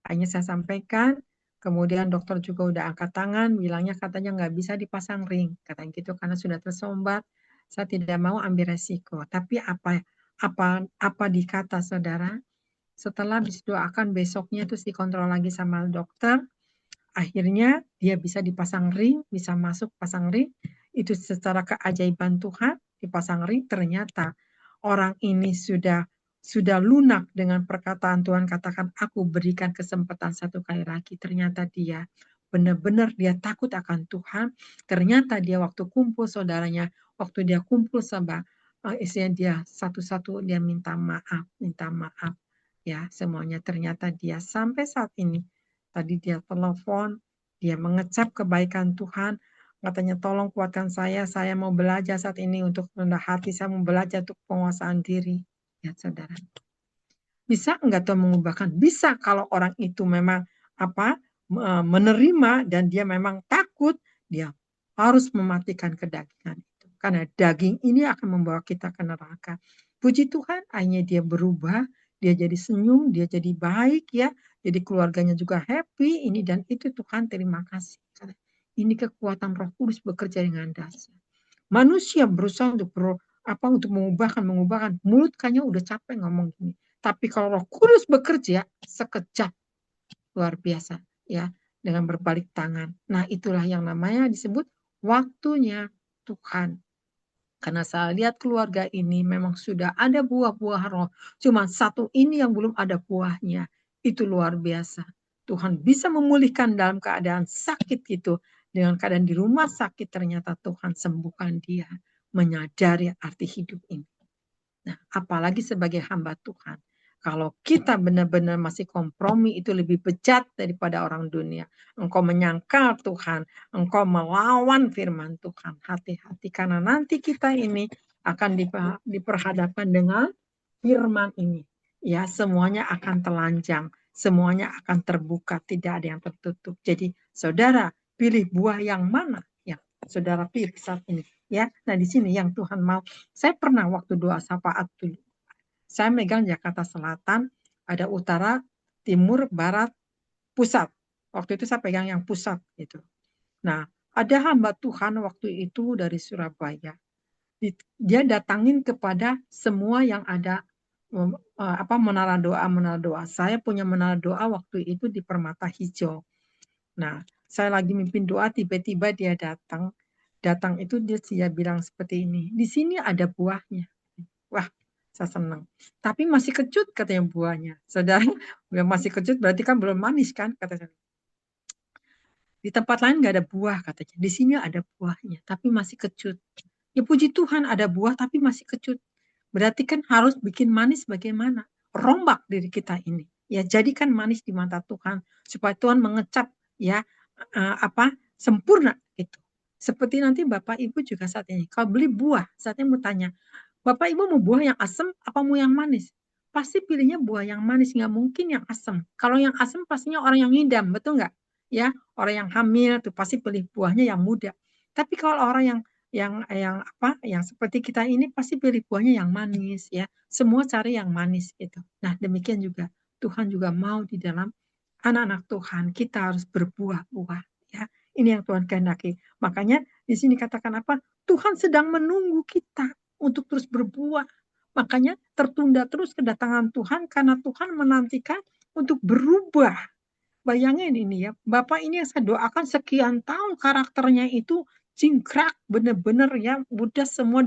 Akhirnya saya sampaikan, kemudian dokter juga udah angkat tangan, bilangnya katanya nggak bisa dipasang ring. Katanya gitu, karena sudah tersumbat. Saya tidak mau ambil resiko. Tapi apa dikata saudara, setelah didoakan besoknya terus dikontrol lagi sama dokter, akhirnya dia bisa dipasang ring, bisa masuk pasang ring. Itu secara keajaiban Tuhan, dipasang ring, ternyata orang ini sudah lunak dengan perkataan Tuhan, katakan aku berikan kesempatan satu kali lagi. Ternyata dia benar-benar dia takut akan Tuhan. Ternyata dia waktu kumpul saudaranya, waktu dia kumpul sama istrinya, dia satu-satu dia minta maaf ya semuanya. Ternyata dia sampai saat ini, tadi dia telepon, dia mengecap kebaikan Tuhan, katanya tolong kuatkan saya mau belajar saat ini untuk rendah hati, saya mau belajar untuk penguasaan diri. Ya saudara. Bisa enggak Tuhan mengubahkan? Bisa kalau orang itu memang menerima dan dia memang takut, dia harus mematikan kedagingan itu. Karena daging ini akan membawa kita ke neraka. Puji Tuhan, akhirnya dia berubah, dia jadi senyum, dia jadi baik ya, jadi keluarganya juga happy, ini dan itu. Tuhan terima kasih. Ini kekuatan Roh Kudus bekerja dengan dahsyat. Manusia berusaha untuk untuk mengubahkan. Mulut kayaknya udah capek ngomong gini. Tapi kalau Roh Kudus bekerja sekejap, luar biasa ya, dengan berbalik tangan. Nah, itulah yang namanya disebut waktunya Tuhan. Karena saya lihat keluarga ini memang sudah ada buah-buah roh. Cuma satu ini yang belum ada buahnya. Itu luar biasa. Tuhan bisa memulihkan dalam keadaan sakit gitu. Dengan keadaan di rumah sakit ternyata Tuhan sembuhkan dia. Menyadari arti hidup ini. Nah, apalagi sebagai hamba Tuhan. Kalau kita benar-benar masih kompromi, itu lebih bejat daripada orang dunia. Engkau menyangkal Tuhan, engkau melawan firman Tuhan. Hati-hati, karena nanti kita ini akan diperhadapkan dengan firman ini. Ya, semuanya akan telanjang, semuanya akan terbuka, tidak ada yang tertutup. Jadi, saudara, pilih buah yang mana yang saudara pilih saat ini. Ya, nah di sini yang Tuhan mau. Saya pernah waktu doa syafaat dulu, saya megang Jakarta Selatan, ada utara, timur, barat, pusat. Waktu itu saya pegang yang pusat gitu. Nah, ada hamba Tuhan waktu itu dari Surabaya. Dia datangin kepada semua yang ada menara doa. Saya punya menara doa waktu itu di Permata Hijau. Nah, saya lagi mimpin doa, tiba-tiba dia datang itu dia bilang seperti ini, di sini ada buahnya. Wah, saya senang. Tapi masih kecut katanya buahnya. Saudara, masih kecut berarti kan belum manis kan, kata saya. Di tempat lain nggak ada buah katanya. Di sini ada buahnya, tapi masih kecut. Ya puji Tuhan ada buah tapi masih kecut. Berarti kan harus bikin manis bagaimana? Rombak diri kita ini. Ya jadikan manis di mata Tuhan supaya Tuhan mengecap ya sempurna itu. Seperti nanti Bapak Ibu juga saat ini, kalau beli buah, saatnya mau tanya, Bapak Ibu mau buah yang asam apa mau yang manis? Pasti pilihnya buah yang manis, nggak mungkin yang asam. Kalau yang asam pastinya orang yang ngidam, betul nggak? Ya, orang yang hamil tuh pasti pilih buahnya yang muda. Tapi kalau orang yang seperti kita ini pasti pilih buahnya yang manis ya. Semua cari yang manis gitu. Nah, demikian juga Tuhan juga mau di dalam anak-anak Tuhan kita harus berbuah-buah ya. Ini yang Tuhan kehendaki. Makanya di sini katakan apa? Tuhan sedang menunggu kita untuk terus berbuah. Makanya tertunda terus kedatangan Tuhan karena Tuhan menantikan untuk berubah. Bayangin ini ya, Bapak ini yang saya doakan sekian tahun karakternya itu cingkrak, benar-benar ya, udah semua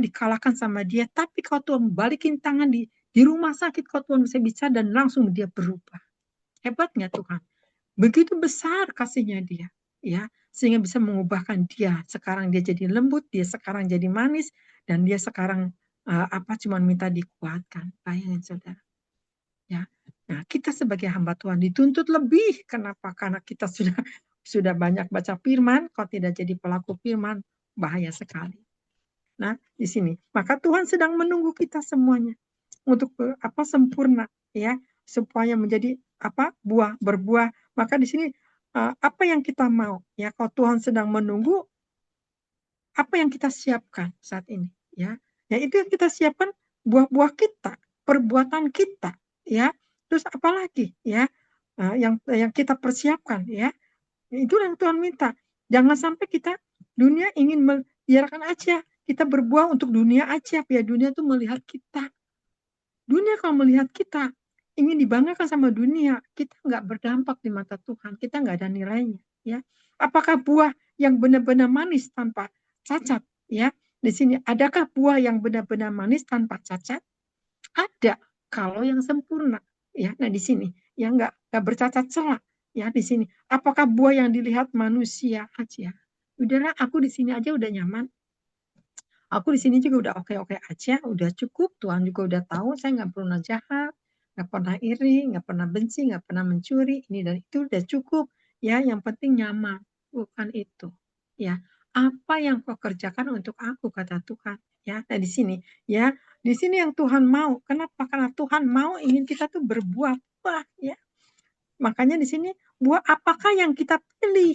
dikalahkan sama dia. Tapi kalau Tuhan balikin tangan di rumah sakit, kalau Tuhan bisa bicara dan langsung dia berubah. Hebatnya Tuhan. Begitu besar kasihnya dia, ya, sehingga bisa mengubahkan dia. Sekarang dia jadi lembut, dia sekarang jadi manis, dan dia sekarang cuma minta dikuatkan. Bayangin saudara. Ya. Nah, kita sebagai hamba Tuhan dituntut lebih. Kenapa? Karena kita sudah banyak baca firman, kalau tidak jadi pelaku firman, bahaya sekali. Nah, di sini. Maka Tuhan sedang menunggu kita semuanya untuk sempurna, ya, supaya menjadi berbuah. Maka di sini apa yang kita mau? Ya, kalau Tuhan sedang menunggu, apa yang kita siapkan saat ini? Ya, itu yang kita siapkan buah-buah kita, perbuatan kita, ya. Terus apa lagi? Ya, yang kita persiapkan, ya. Itu yang Tuhan minta. Jangan sampai kita dunia ingin biarkan aja kita berbuah untuk dunia aja, biar dunia tuh melihat kita. Dunia kalau melihat kita ingin dibanggakan sama dunia, kita nggak berdampak di mata Tuhan, kita nggak ada nilainya. Ya, apakah buah yang benar-benar manis tanpa cacat? Ya, di sini adakah buah yang benar-benar manis tanpa cacat? Ada, kalau yang sempurna. Ya, nah di sini yang nggak bercacat celah. Ya, di sini. Apakah buah yang dilihat manusia aja? Udahlah, aku di sini aja udah nyaman. Aku di sini juga udah oke-oke aja, udah cukup. Tuhan juga udah tahu saya nggak pernah jahat, nggak pernah iri, nggak pernah benci, nggak pernah mencuri. Ini dan itu udah cukup. Ya, yang penting nyaman. Bukan itu. Ya, apa yang kau kerjakan untuk aku, kata Tuhan. Ya, nah di sini. Ya, Di sini yang Tuhan mau. Kenapa? Karena Tuhan mau ingin kita tuh berbuah buah ya. Makanya di sini buah apakah yang kita pilih?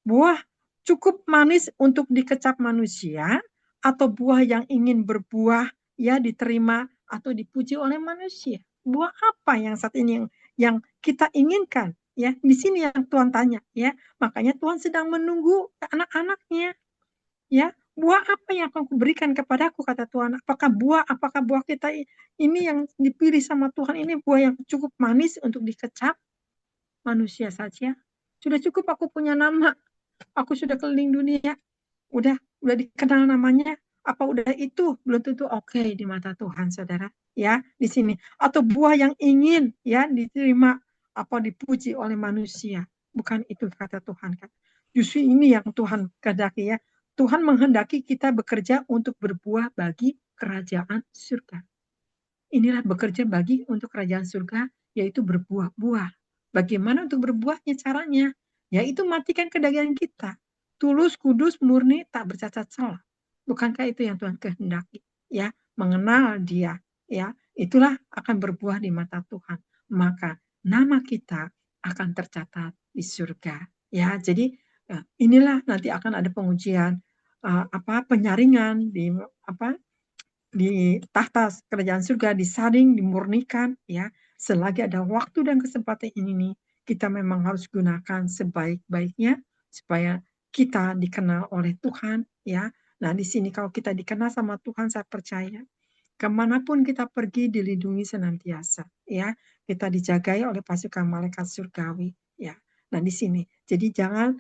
Buah cukup manis untuk dikecap manusia atau buah yang ingin berbuah ya diterima atau dipuji oleh manusia? Buah apa yang saat ini yang kita inginkan? Ya, di sini yang Tuhan tanya ya. Makanya Tuhan sedang menunggu anak-anaknya. Ya, buah apa yang akan kuberikan kepadaku, kata Tuhan. Apakah buah kita ini yang dipilih sama Tuhan ini buah yang cukup manis untuk dikecap manusia saja? Sudah cukup aku punya nama, aku sudah keliling dunia, udah dikenal namanya. Apa udah itu belum tentu oke di mata Tuhan, saudara. Ya, di sini. Atau buah yang ingin ya diterima apa dipuji oleh manusia. Bukan itu kata Tuhan kan. Justru ini yang Tuhan kehendaki ya. Tuhan menghendaki kita bekerja untuk berbuah bagi kerajaan surga. Inilah bekerja bagi untuk kerajaan surga, yaitu berbuah-buah. Bagaimana untuk berbuahnya caranya? Yaitu matikan kedagingan kita. Tulus, kudus, murni, tak bercacat celah. Bukankah itu yang Tuhan kehendaki? Ya, mengenal Dia, ya, itulah akan berbuah di mata Tuhan. Maka nama kita akan tercatat di surga. Ya, jadi inilah nanti akan ada pengujian penyaringan di tahta kerajaan surga, disaring, dimurnikan ya. Selagi ada waktu dan kesempatan ini kita memang harus gunakan sebaik-baiknya supaya kita dikenal oleh Tuhan ya. Nah, di sini kalau kita dikenal sama Tuhan, saya percaya kemanapun kita pergi dilindungi senantiasa ya. Kita dijagai oleh pasukan malaikat surgawi ya. Nah, di sini jadi jangan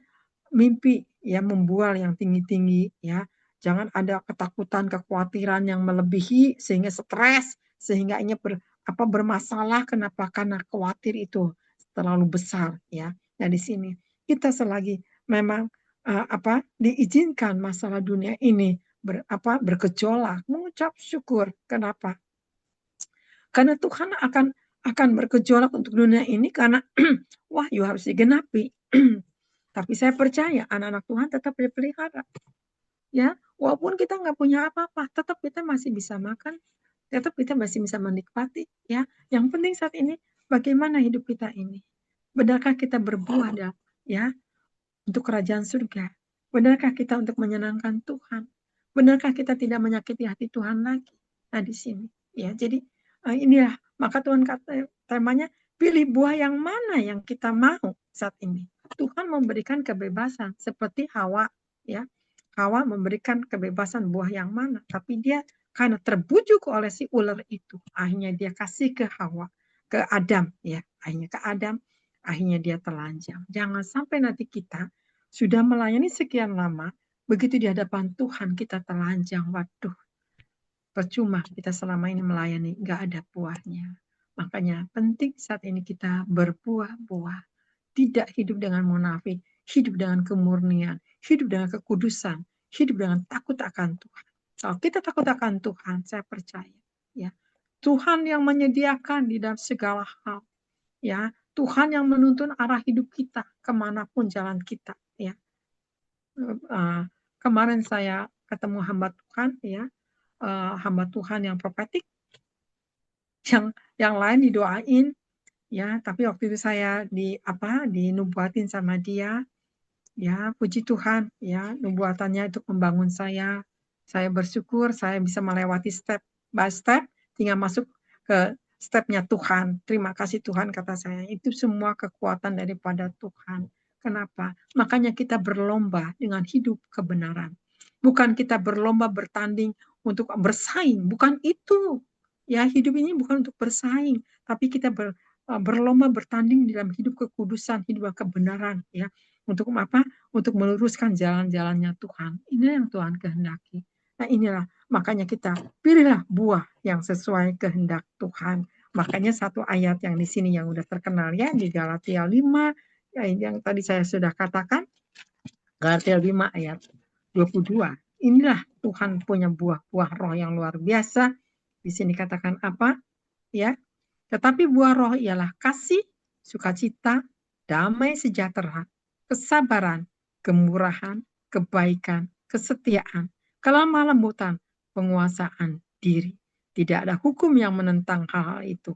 mimpi ya membual yang tinggi-tinggi ya. Jangan ada ketakutan, kekhawatiran yang melebihi sehingga stres, sehingga ini bermasalah. Kenapa? Karena khawatir itu terlalu besar ya. Nah, di sini kita selagi memang diizinkan masalah dunia ini bergejolak, mengucap syukur. Kenapa? Karena Tuhan akan bergejolak untuk dunia ini karena wahyu harus digenapi. Tapi saya percaya anak-anak Tuhan tetap dipelihara. Ya, walaupun kita nggak punya apa-apa, tetap kita masih bisa makan, tetap kita masih bisa menikmati. Ya, yang penting saat ini bagaimana hidup kita ini. Benarkah kita berbuah ya untuk kerajaan surga? Benarkah kita untuk menyenangkan Tuhan? Benarkah kita tidak menyakiti hati Tuhan lagi? Nah, di sini ya. Jadi inilah maka Tuhan kata temanya pilih buah yang mana yang kita mau saat ini. Tuhan memberikan kebebasan seperti Hawa ya. Hawa memberikan kebebasan buah yang mana, tapi dia karena terbujuk oleh si ular itu, akhirnya dia kasih ke Hawa, ke Adam ya. Akhirnya ke Adam, akhirnya dia telanjang. Jangan sampai nanti kita sudah melayani sekian lama, begitu di hadapan Tuhan kita telanjang. Waduh, percuma kita selama ini melayani, nggak ada buahnya. Makanya penting saat ini kita berbuah-buah. Tidak hidup dengan munafik, hidup dengan kemurnian, hidup dengan kekudusan, hidup dengan takut akan Tuhan. Kalau kita takut akan Tuhan, saya percaya, ya Tuhan yang menyediakan di dalam segala hal, ya Tuhan yang menuntun arah hidup kita kemanapun jalan kita, ya. Kemarin saya ketemu hamba Tuhan, ya hamba Tuhan yang profetik, yang lain didoain. Ya, tapi waktu itu saya dinubuatin sama dia. Ya, puji Tuhan, ya, nubuatannya itu membangun saya. Saya bersyukur saya bisa melewati step by step, tinggal masuk ke stepnya Tuhan. Terima kasih Tuhan, kata saya. Itu semua kekuatan daripada Tuhan. Kenapa? Makanya kita berlomba dengan hidup kebenaran. Bukan kita berlomba bertanding untuk bersaing, bukan itu. Ya, hidup ini bukan untuk bersaing, tapi kita berlomba bertanding dalam hidup kekudusan, hidup kebenaran, ya. Untuk apa? Untuk meluruskan jalan-jalannya Tuhan. Ini yang Tuhan kehendaki. Nah, inilah makanya kita pilihlah buah yang sesuai kehendak Tuhan. Makanya satu ayat yang di sini yang udah terkenal ya di Galatia 5 yang tadi saya sudah katakan. Galatia 5 ayat 22. Inilah Tuhan punya buah-buah roh yang luar biasa. Di sini katakan apa? Ya. Tetapi buah roh ialah kasih, sukacita, damai sejahtera, kesabaran, kemurahan, kebaikan, kesetiaan, kelemah lembutan, penguasaan diri. Tidak ada hukum yang menentang hal-hal itu.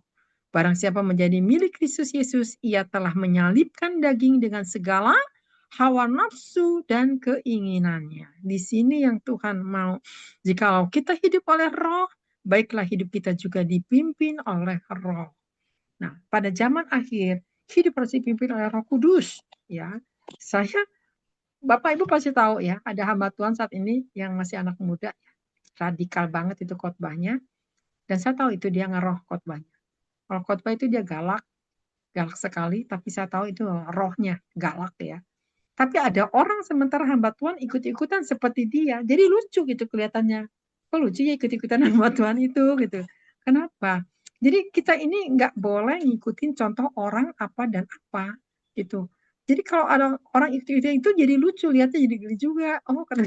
Barang siapa menjadi milik Kristus Yesus, ia telah menyalibkan daging dengan segala hawa nafsu dan keinginannya. Di sini yang Tuhan mau. Jikalau kita hidup oleh Roh, baiklah hidup kita juga dipimpin oleh Roh. Nah, pada zaman akhir, hidup harus dipimpin oleh Roh Kudus. Ya, Bapak Ibu pasti tahu ya, ada hamba Tuhan saat ini yang masih anak muda, radikal banget itu khotbahnya. Dan saya tahu itu dia ngeroh khotbahnya. Kalau khotbah itu dia galak sekali, tapi saya tahu itu rohnya galak ya. Tapi ada orang sementara hamba Tuhan ikut-ikutan seperti dia. Jadi lucu gitu kelihatannya. Kok lucu ya ikut-ikutan hamba Tuhan itu gitu. Kenapa? Jadi kita ini nggak boleh ngikutin contoh orang apa dan apa gitu. Jadi kalau ada orang ikut-ikutan itu jadi lucu, lihatnya jadi geli juga. Oh, karena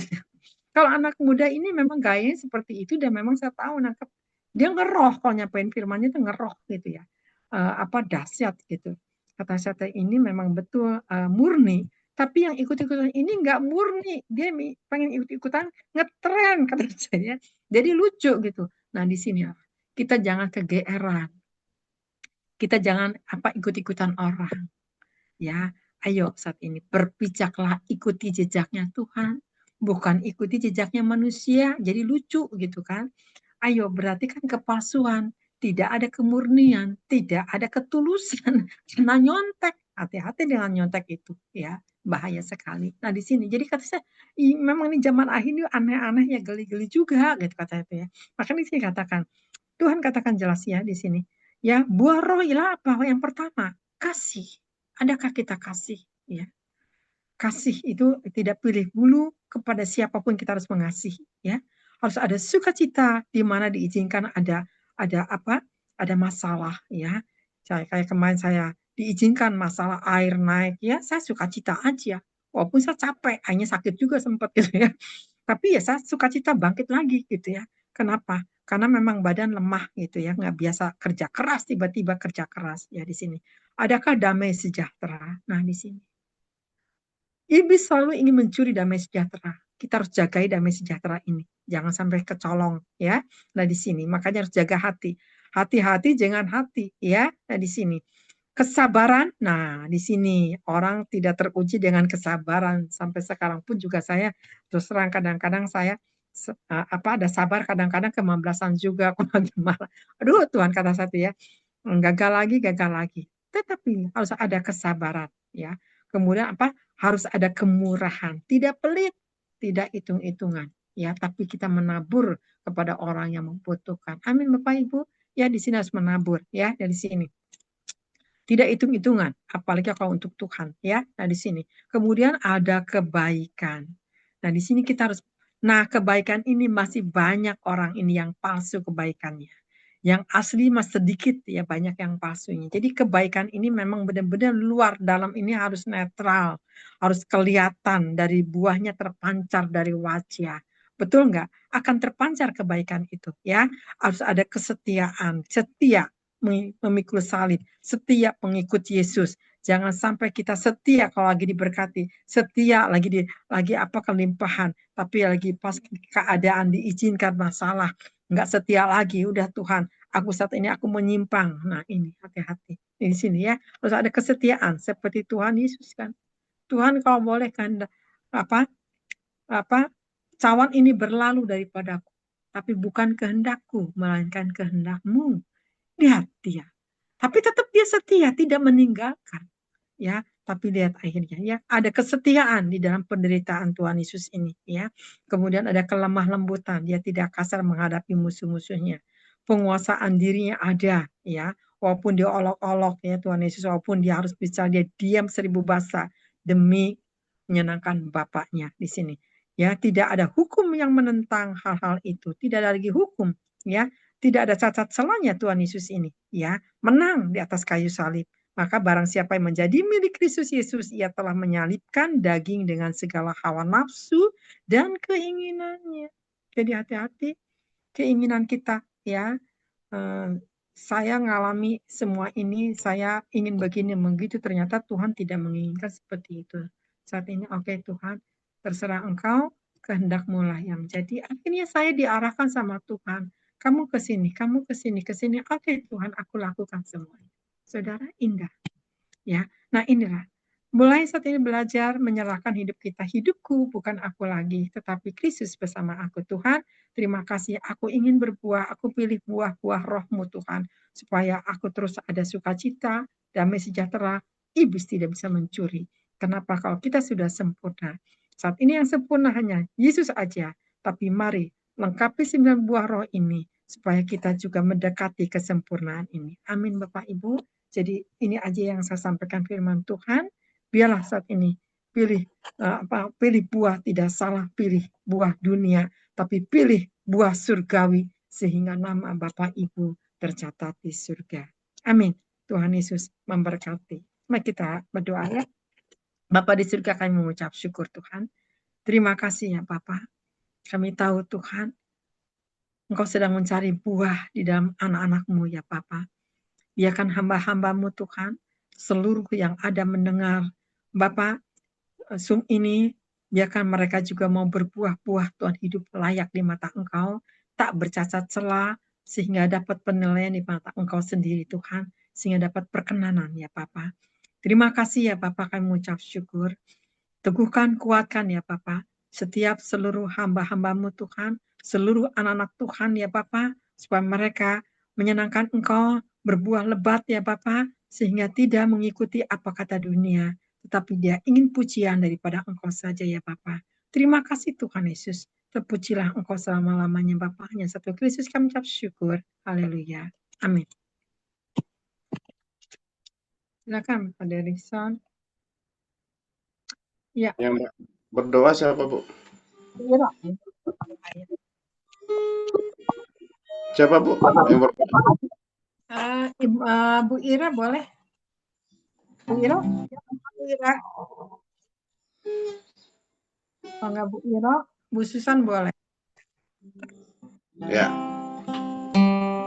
kalau anak muda ini memang gayanya seperti itu dan memang saya tahu nangkep. Dia ngeroh kalau nyampein firmannya itu ngeroh gitu ya. Apa dahsyat gitu. Kata saya ini memang betul murni, tapi yang ikut-ikutan ini nggak murni. Dia pengen ikut-ikutan ngetren kata saya. Jadi lucu gitu. Nah, di sini kita jangan kegeeran. Kita jangan ikut-ikutan orang. Ya, ayo saat ini berpijaklah ikuti jejaknya Tuhan, bukan ikuti jejaknya manusia. Jadi lucu gitu kan. Ayo, berarti kan kepalsuan, tidak ada kemurnian, tidak ada ketulusan, karena nyontek. Hati-hati dengan nyontek itu ya, bahaya sekali. Nah, di sini jadi kata saya, memang ini zaman akhir ini aneh-aneh ya, geli-geli juga gitu kata itu ya. Makanya di sini katakan, Tuhan katakan jelas ya di sini. Ya, buah roh ialah apa? Yang pertama, kasih. Adakah kita kasih? Ya, kasih itu tidak pilih bulu, kepada siapapun kita harus mengasihi. Ya, harus ada sukacita di mana diizinkan ada apa? Ada masalah. Ya, kayak kemarin saya diizinkan masalah air naik. Ya, saya sukacita aja. Walaupun saya capek, hanya sakit juga sempat gitu ya. Tapi ya saya sukacita bangkit lagi gitu ya. Kenapa? Karena memang badan lemah gitu ya, nggak biasa kerja keras, tiba-tiba kerja keras ya di sini. Adakah damai sejahtera? Nah di sini. Iblis selalu ingin mencuri damai sejahtera. Kita harus jagai damai sejahtera ini. Jangan sampai kecolong ya. Nah di sini, makanya harus jaga hati. Hati-hati jangan hati ya. Nah di sini. Kesabaran, nah di sini orang tidak teruji dengan kesabaran. Sampai sekarang pun juga saya terus terang kadang-kadang saya ada sabar, kadang-kadang kemablasan juga. Aku lagi marah. Aduh Tuhan kata satu ya, gagal lagi. Tetapi harus ada kesabaran ya. Kemudian apa? Harus ada kemurahan, tidak pelit, tidak hitung-hitungan ya, tapi kita menabur kepada orang yang membutuhkan. Amin Bapak Ibu. Ya di sini harus menabur ya dari sini. Tidak hitung-hitungan, apalagi kalau untuk Tuhan ya. Nah di sini. Kemudian ada kebaikan. Nah di sini kita harus, nah kebaikan ini masih banyak orang ini yang palsu kebaikannya. Yang asli masih sedikit ya, banyak yang palsunya. Jadi kebaikan ini memang benar-benar luar dalam ini harus netral, harus kelihatan dari buahnya terpancar dari wajah. Betul nggak? Akan terpancar kebaikan itu ya. Harus ada kesetiaan, setia memikul salib, setia pengikut Yesus. Jangan sampai kita setia kalau lagi diberkati, setia lagi kelimpahan, tapi lagi pas keadaan diizinkan masalah, nggak setia lagi. Udah Tuhan, aku saat ini aku menyimpang. Nah ini hati-hati di sini ya. Harus ada kesetiaan seperti Tuhan Yesus kan. Tuhan kalau boleh kan apa cawan ini berlalu daripadaku, tapi bukan kehendakku melainkan kehendakmu. Lihat dia. Tapi tetap dia setia, tidak meninggalkan. Ya, tapi lihat akhirnya ya, ada kesetiaan di dalam penderitaan Tuhan Yesus ini ya. Kemudian ada kelemah lembutan, dia tidak kasar menghadapi musuh-musuhnya. Penguasaan dirinya ada ya. Walaupun dia olok-olok ya Tuhan Yesus, walaupun dia harus bisa dia diam 1000 bahasa demi menyenangkan Bapaknya di sini. Ya, tidak ada hukum yang menentang hal-hal itu. Tidak ada lagi hukum ya. Tidak ada cacat celahnya Tuhan Yesus ini ya. Menang di atas kayu salib. Maka barang siapa yang menjadi milik Kristus Yesus, ia telah menyalibkan daging dengan segala hawa nafsu dan keinginannya. Jadi hati-hati keinginan kita ya. Saya ngalami semua ini, saya ingin begini begitu, ternyata Tuhan tidak menginginkan seperti itu. Saat ini oke Tuhan, terserah Engkau, kehendak-Mu lah yang jadi. Akhirnya saya diarahkan sama Tuhan. kamu ke sini, kamu ke sini, ke sini. Oke Tuhan, aku lakukan semuanya. Saudara, indah. Ya, nah inilah. Mulai saat ini belajar menyerahkan hidup kita. Hidupku bukan aku lagi, tetapi Kristus bersama aku. Tuhan, terima kasih. Aku ingin berbuah. Aku pilih buah-buah roh-Mu Tuhan. Supaya aku terus ada sukacita, damai sejahtera. Iblis tidak bisa mencuri. Kenapa? Kalau kita sudah sempurna. Saat ini yang sempurna hanya Yesus aja. Tapi mari lengkapi 9 buah roh ini. Supaya kita juga mendekati kesempurnaan ini. Amin Bapak Ibu. Jadi ini aja yang saya sampaikan firman Tuhan. Biarlah saat ini pilih buah, tidak salah pilih buah dunia, tapi pilih buah surgawi sehingga nama Bapak Ibu tercatat di surga. Amin. Tuhan Yesus memberkati. Mari kita berdoa ya. Bapa di surga, kami mengucap syukur Tuhan. Terima kasih ya Bapak. Kami tahu Tuhan, Engkau sedang mencari buah di dalam anak-anak-Mu ya Bapak. Biarkan hamba-hamba-Mu Tuhan, seluruh yang ada mendengar Bapak Zoom ini, biarkan mereka juga mau berbuah-buah Tuhan, hidup layak di mata Engkau, tak bercacat celah, sehingga dapat penilaian di mata Engkau sendiri Tuhan, sehingga dapat perkenanan ya Bapak. Terima kasih ya Bapak, kami mengucap syukur. Teguhkan, kuatkan ya Bapak, setiap seluruh hamba-hamba-Mu Tuhan, seluruh anak-anak Tuhan ya Bapak, supaya mereka menyenangkan Engkau, berbuah lebat ya Bapa, sehingga tidak mengikuti apa kata dunia, tetapi dia ingin pujian daripada Engkau saja ya Bapa. Terima kasih Tuhan Yesus, terpujilah Engkau selama-lamanya Bapa. Hanya satu Kristus kami ucap syukur. Haleluya. Amin. Silakan Pak Derikson. Ya. Yang berdoa siapa Bu? Ira. Siapa Bu? Yang berdoa? Bu Ira boleh? Bu Ira? Bu Ira. Kalau nggak Bu Ira, Bu Susan boleh. Ya.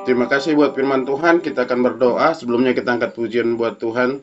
Terima kasih buat firman Tuhan. Kita akan berdoa. Sebelumnya kita angkat pujian buat Tuhan.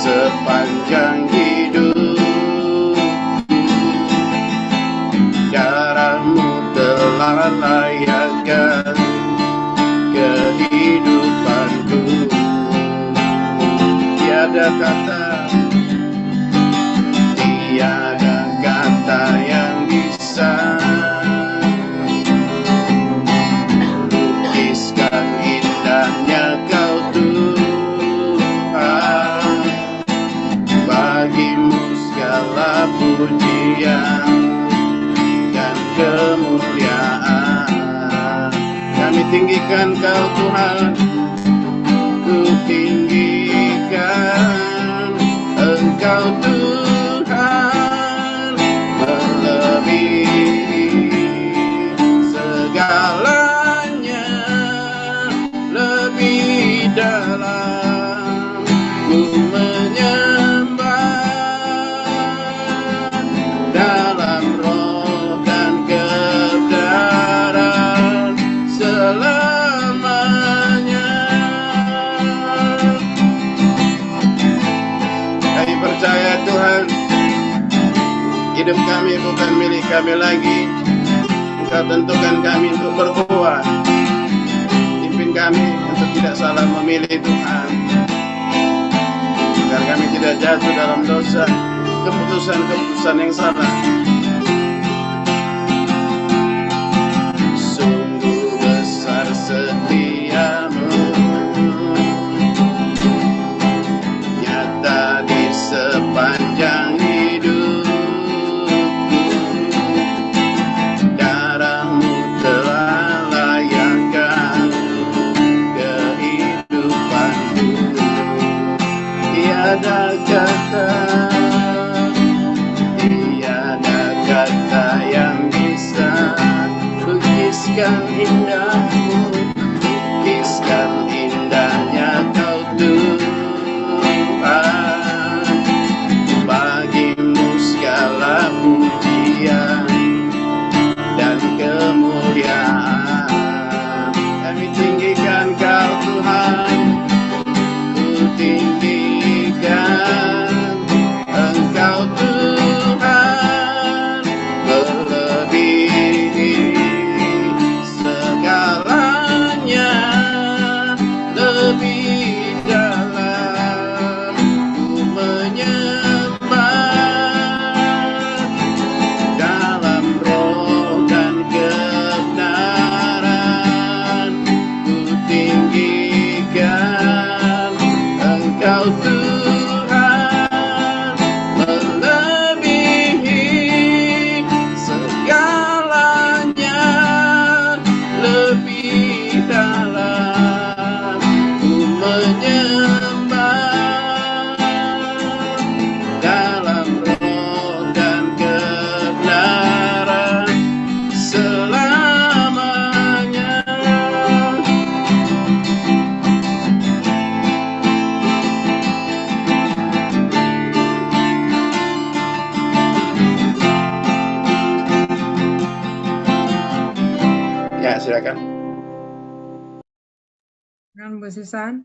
Sepanjang hidup, darah-Mu telah layakkan kehidupanku. Tiada kata yang bisa lukiskan indahnya Kau Tuhan. Bagimu segala pujian dan kemuliaan. Kami tinggikan Kau Tuhan, ku tinggikan Engkau Tuhan, melebihi segalanya, lebih dalam ku dalam roh dan kebenaran selamanya. Kami percaya Tuhan, hidup kami bukan milik kami lagi. Engkau tentukan kami untuk berbuah. Pimpin kami untuk tidak salah memilih Tuhan, agar kami tidak jatuh dalam dosa, keputusan-keputusan yang salah. Sungguh besar setia-Mu, nyata di sepanjang hidupku. Darah-Mu telah layakkan kehidupanku. Tiada kata lukiskan indahmu, lukiskan indahnya Kau Tuhan. Bagimu segala pujian dan kemuliaan. Kami tinggikan Kau Tuhan, ku tinggikan Engkau Tuhan, melebihi segalanya, lebih dalam ku menyembah, dalam roh dan kebenaran ku tinggikan Engkau Tuhan, melebihi segalanya, lebih dalam ku menyembah, dalam roh dan kebenaran selamanya. Ya, silakan. Kan Bu Susan?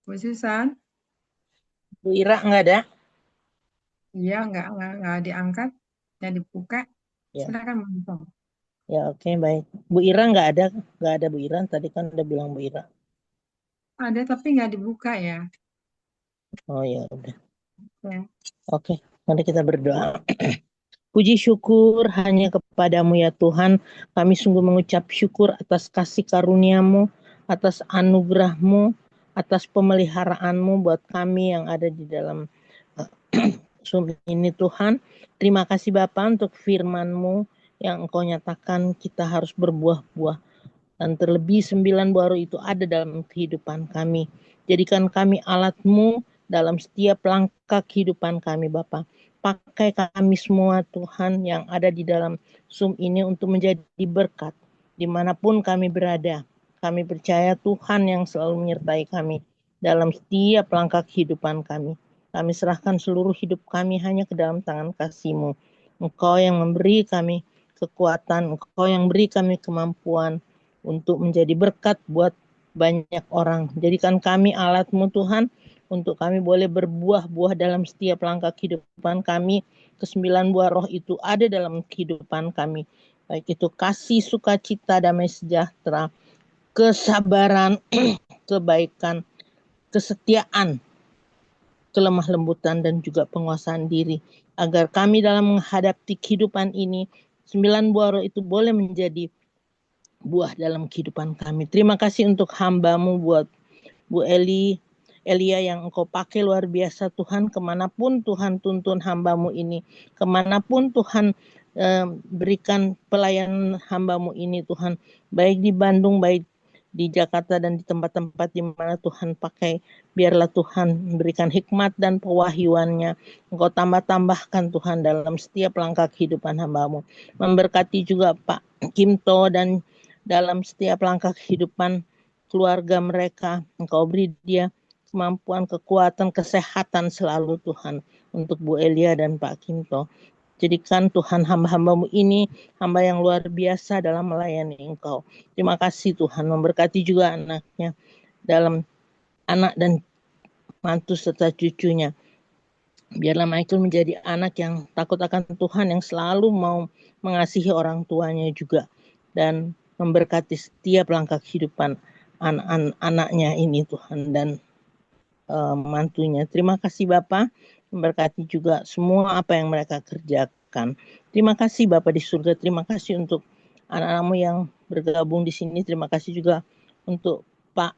Bu Susan? Bu Ira nggak ada? Iya, nggak diangkat, nggak dibuka. Ya, Silakan Bu Susan. ya oke baik. Bu Ira nggak ada Bu Ira. Tadi kan udah bilang Bu Ira. Ada tapi nggak dibuka ya. Oh ya udah. Ya. Oke, mari kita berdoa. Puji syukur hanya kepadamu ya Tuhan. Kami sungguh mengucap syukur atas kasih karunia-Mu, atas anugerah-Mu, atas pemeliharaanmu buat kami yang ada di dalam Zoom ini Tuhan. Terima kasih Bapa untuk firman-Mu yang Engkau nyatakan kita harus berbuah-buah. Dan terlebih 9 buah roh itu ada dalam kehidupan kami. Jadikan kami alat-Mu dalam setiap langkah kehidupan kami Bapa. Pakai kami semua Tuhan yang ada di dalam Zoom ini untuk menjadi berkat dimanapun kami berada. Kami percaya Tuhan yang selalu menyertai kami dalam setiap langkah kehidupan kami. Kami serahkan seluruh hidup kami hanya ke dalam tangan kasih-Mu. Engkau yang memberi kami kekuatan, Engkau yang beri kami kemampuan untuk menjadi berkat buat banyak orang. Jadikan kami alat-Mu Tuhan, untuk kami boleh berbuah-buah dalam setiap langkah kehidupan kami. Ke-9 buah roh itu ada dalam kehidupan kami. Baik itu kasih, sukacita, damai sejahtera, kesabaran, kebaikan, kesetiaan, kelemah lembutan, dan juga penguasaan diri. Agar kami dalam menghadapi kehidupan ini, 9 buah roh itu boleh menjadi buah dalam kehidupan kami. Terima kasih untuk hamba-Mu buat Bu Elia yang Engkau pakai luar biasa Tuhan, kemanapun Tuhan tuntun hamba-Mu ini, kemanapun Tuhan berikan pelayanan hamba-Mu ini Tuhan, baik di Bandung, baik di Jakarta dan di tempat-tempat di mana Tuhan pakai, biarlah Tuhan memberikan hikmat dan pewahyuannya. Engkau tambah-tambahkan Tuhan dalam setiap langkah kehidupan hamba-Mu. Memberkati juga Pak Kimto dan dalam setiap langkah kehidupan keluarga mereka. Engkau beri dia kemampuan, kekuatan, kesehatan selalu Tuhan untuk Bu Elia dan Pak Kimto. Jadikan Tuhan hamba-hamba-Mu ini hamba yang luar biasa dalam melayani Engkau. Terima kasih Tuhan, memberkati juga anaknya dalam anak dan mantu serta cucunya. Biarlah Michael menjadi anak yang takut akan Tuhan, yang selalu mau mengasihi orang tuanya juga, dan memberkati setiap langkah kehidupan anak-anaknya ini Tuhan, dan mantunya. Terima kasih Bapa, memberkati juga semua apa yang mereka kerjakan. Terima kasih Bapa di surga, terima kasih untuk anak-anak-Mu yang bergabung di sini. Terima kasih juga untuk Pak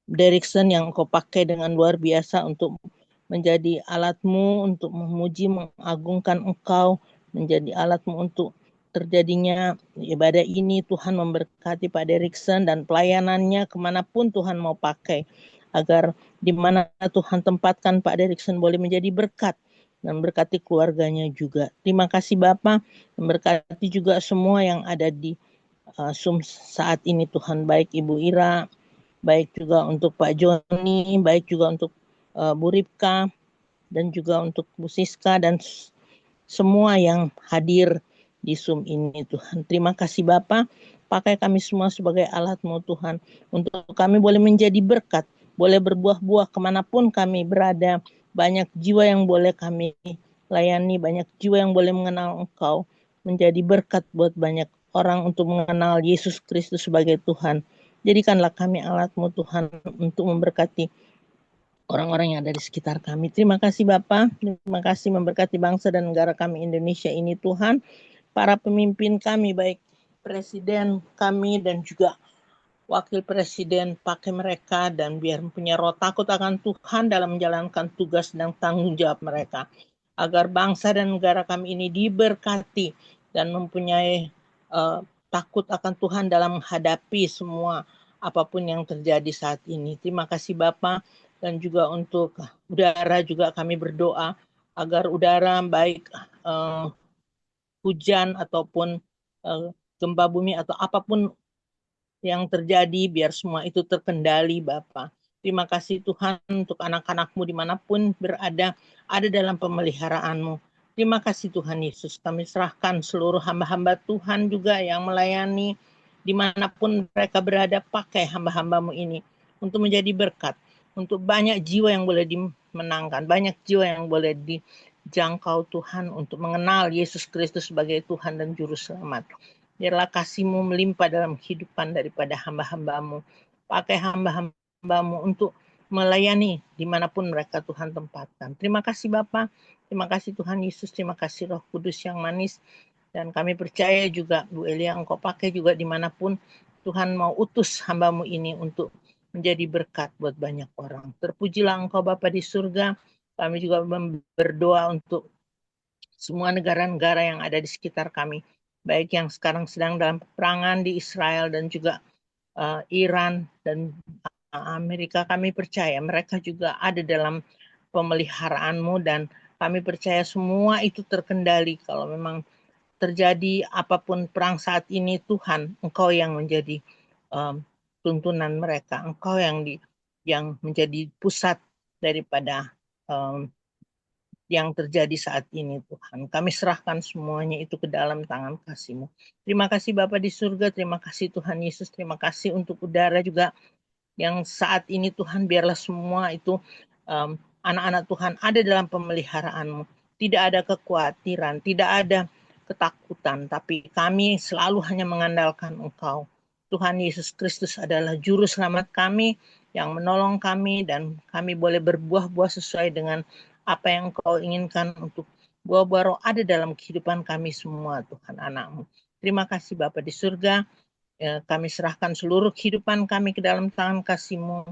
Derikson yang Engkau pakai dengan luar biasa untuk menjadi alat-Mu untuk memuji, mengagungkan Engkau, menjadi alat-Mu untuk terjadinya ibadah ini. Tuhan memberkati Pak Derikson dan pelayanannya kemanapun Tuhan mau pakai, agar di mana Tuhan tempatkan Pak Derikson boleh menjadi berkat dan berkati keluarganya juga. Terima kasih Bapa, memberkati juga semua yang ada di Zoom saat ini Tuhan, baik Ibu Ira, baik juga untuk Pak Joni, baik juga untuk Bu Ripka, dan juga untuk Bu Siska dan semua yang hadir di Zoom ini Tuhan. Terima kasih Bapa, pakai kami semua sebagai alat-Mu Tuhan, untuk kami boleh menjadi berkat, boleh berbuah-buah kemanapun kami berada. Banyak jiwa yang boleh kami layani, banyak jiwa yang boleh mengenal Engkau, menjadi berkat buat banyak orang untuk mengenal Yesus Kristus sebagai Tuhan. Jadikanlah kami alat-Mu Tuhan untuk memberkati orang-orang yang ada di sekitar kami. Terima kasih Bapa, terima kasih memberkati bangsa dan negara kami Indonesia ini Tuhan. Para pemimpin kami, baik presiden kami dan juga wakil presiden, pakai mereka dan biar punya roh takut akan Tuhan dalam menjalankan tugas dan tanggung jawab mereka, agar bangsa dan negara kami ini diberkati dan mempunyai takut akan Tuhan dalam menghadapi semua apapun yang terjadi saat ini. Terima kasih Bapa, dan juga untuk udara juga kami berdoa agar udara baik hujan ataupun gempa bumi atau apapun yang terjadi, biar semua itu terkendali Bapa. Terima kasih Tuhan untuk anak-anak-Mu dimanapun berada, ada dalam pemeliharaan-Mu. Terima kasih Tuhan Yesus, kami serahkan seluruh hamba-hamba Tuhan juga yang melayani dimanapun mereka berada, pakai hamba-hamba-Mu ini untuk menjadi berkat, untuk banyak jiwa yang boleh dimenangkan, banyak jiwa yang boleh dijangkau Tuhan untuk mengenal Yesus Kristus sebagai Tuhan dan Juru Selamat. Biarlah kasih-Mu melimpah dalam kehidupan daripada hamba-hamba-Mu. Pakai hamba-hamba-Mu untuk melayani dimanapun mereka Tuhan tempatkan. Terima kasih Bapa, terima kasih Tuhan Yesus, terima kasih Roh Kudus yang manis. Dan kami percaya juga Bu Elia Engkau pakai juga dimanapun Tuhan mau utus hamba-Mu ini untuk menjadi berkat buat banyak orang. Terpujilah Engkau Bapa di surga. Kami juga berdoa untuk semua negara-negara yang ada di sekitar kami, baik yang sekarang sedang dalam peperangan di Israel dan juga Iran dan Amerika. Kami percaya mereka juga ada dalam pemeliharaan-Mu, dan kami percaya semua itu terkendali. Kalau memang terjadi apapun perang saat ini, Tuhan, Engkau yang menjadi tuntunan mereka, Engkau yang menjadi pusat daripada yang terjadi saat ini Tuhan. Kami serahkan semuanya itu ke dalam tangan kasih-Mu. Terima kasih Bapa di surga, terima kasih Tuhan Yesus, terima kasih untuk udara juga yang saat ini Tuhan, biarlah semua itu anak-anak Tuhan ada dalam pemeliharaan-Mu. Tidak ada kekhawatiran, tidak ada ketakutan, tapi kami selalu hanya mengandalkan Engkau. Tuhan Yesus Kristus adalah Juru Selamat kami yang menolong kami, dan kami boleh berbuah-buah sesuai dengan apa yang Engkau inginkan untuk buah-buah roh ada dalam kehidupan kami semua Tuhan anak-Mu. Terima kasih Bapa di surga, kami serahkan seluruh kehidupan kami ke dalam tangan kasih-Mu,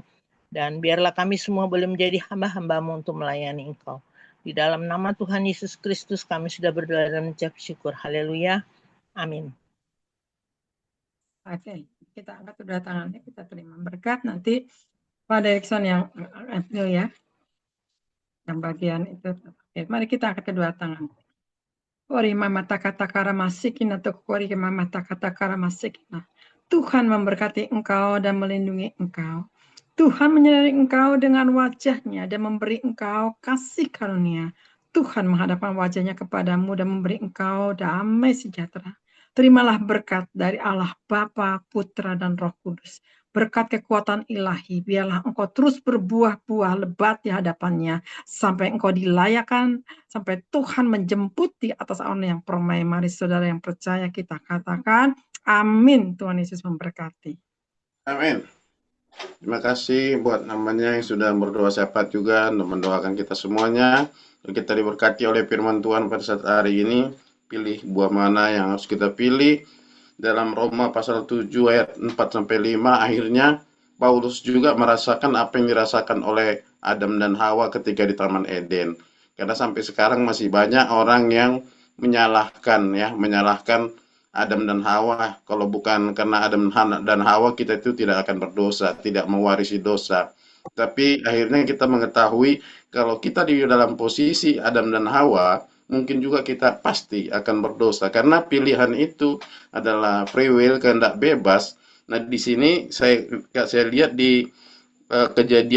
dan biarlah kami semua boleh menjadi hamba-hamba-Mu untuk melayani Engkau. Di dalam nama Tuhan Yesus Kristus kami sudah berdoa dan mengucap syukur. Haleluya. Amin. Oke, kita angkat kedua tangannya, kita terima berkat. Nanti Pak Derikson yang ambil ya, yang bagian itu. Oke, mari kita angkat kedua tangan. Kori mama takara masikin atau kori mama takara masikin. Tuhan memberkati engkau dan melindungi engkau. Tuhan menyinari engkau dengan wajah-Nya dan memberi engkau kasih karunia. Tuhan menghadapkan wajah-Nya kepadamu dan memberi engkau damai sejahtera. Terimalah berkat dari Allah Bapa, Putra, dan Roh Kudus. Berkat kekuatan ilahi, biarlah engkau terus berbuah-buah lebat di hadapan-Nya, sampai engkau dilayakan, sampai Tuhan menjemput di atas awan yang permai. Mari saudara yang percaya kita katakan, amin. Tuhan Yesus memberkati. Amin. Terima kasih buat namanya yang sudah berdoa syafaat juga untuk mendoakan kita semuanya. Dan kita diberkati oleh firman Tuhan pada saat hari ini. Pilih buah mana yang harus kita pilih. Dalam Roma pasal 7 ayat 4-5 akhirnya Paulus juga merasakan apa yang dirasakan oleh Adam dan Hawa ketika di Taman Eden. Karena sampai sekarang masih banyak orang yang menyalahkan Adam dan Hawa. Kalau bukan karena Adam dan Hawa, kita itu tidak akan berdosa, tidak mewarisi dosa. Tapi akhirnya kita mengetahui kalau kita di dalam posisi Adam dan Hawa, mungkin juga kita pasti akan berdosa karena pilihan itu adalah free will, kehendak bebas. Nah, di sini saya lihat di Kejadian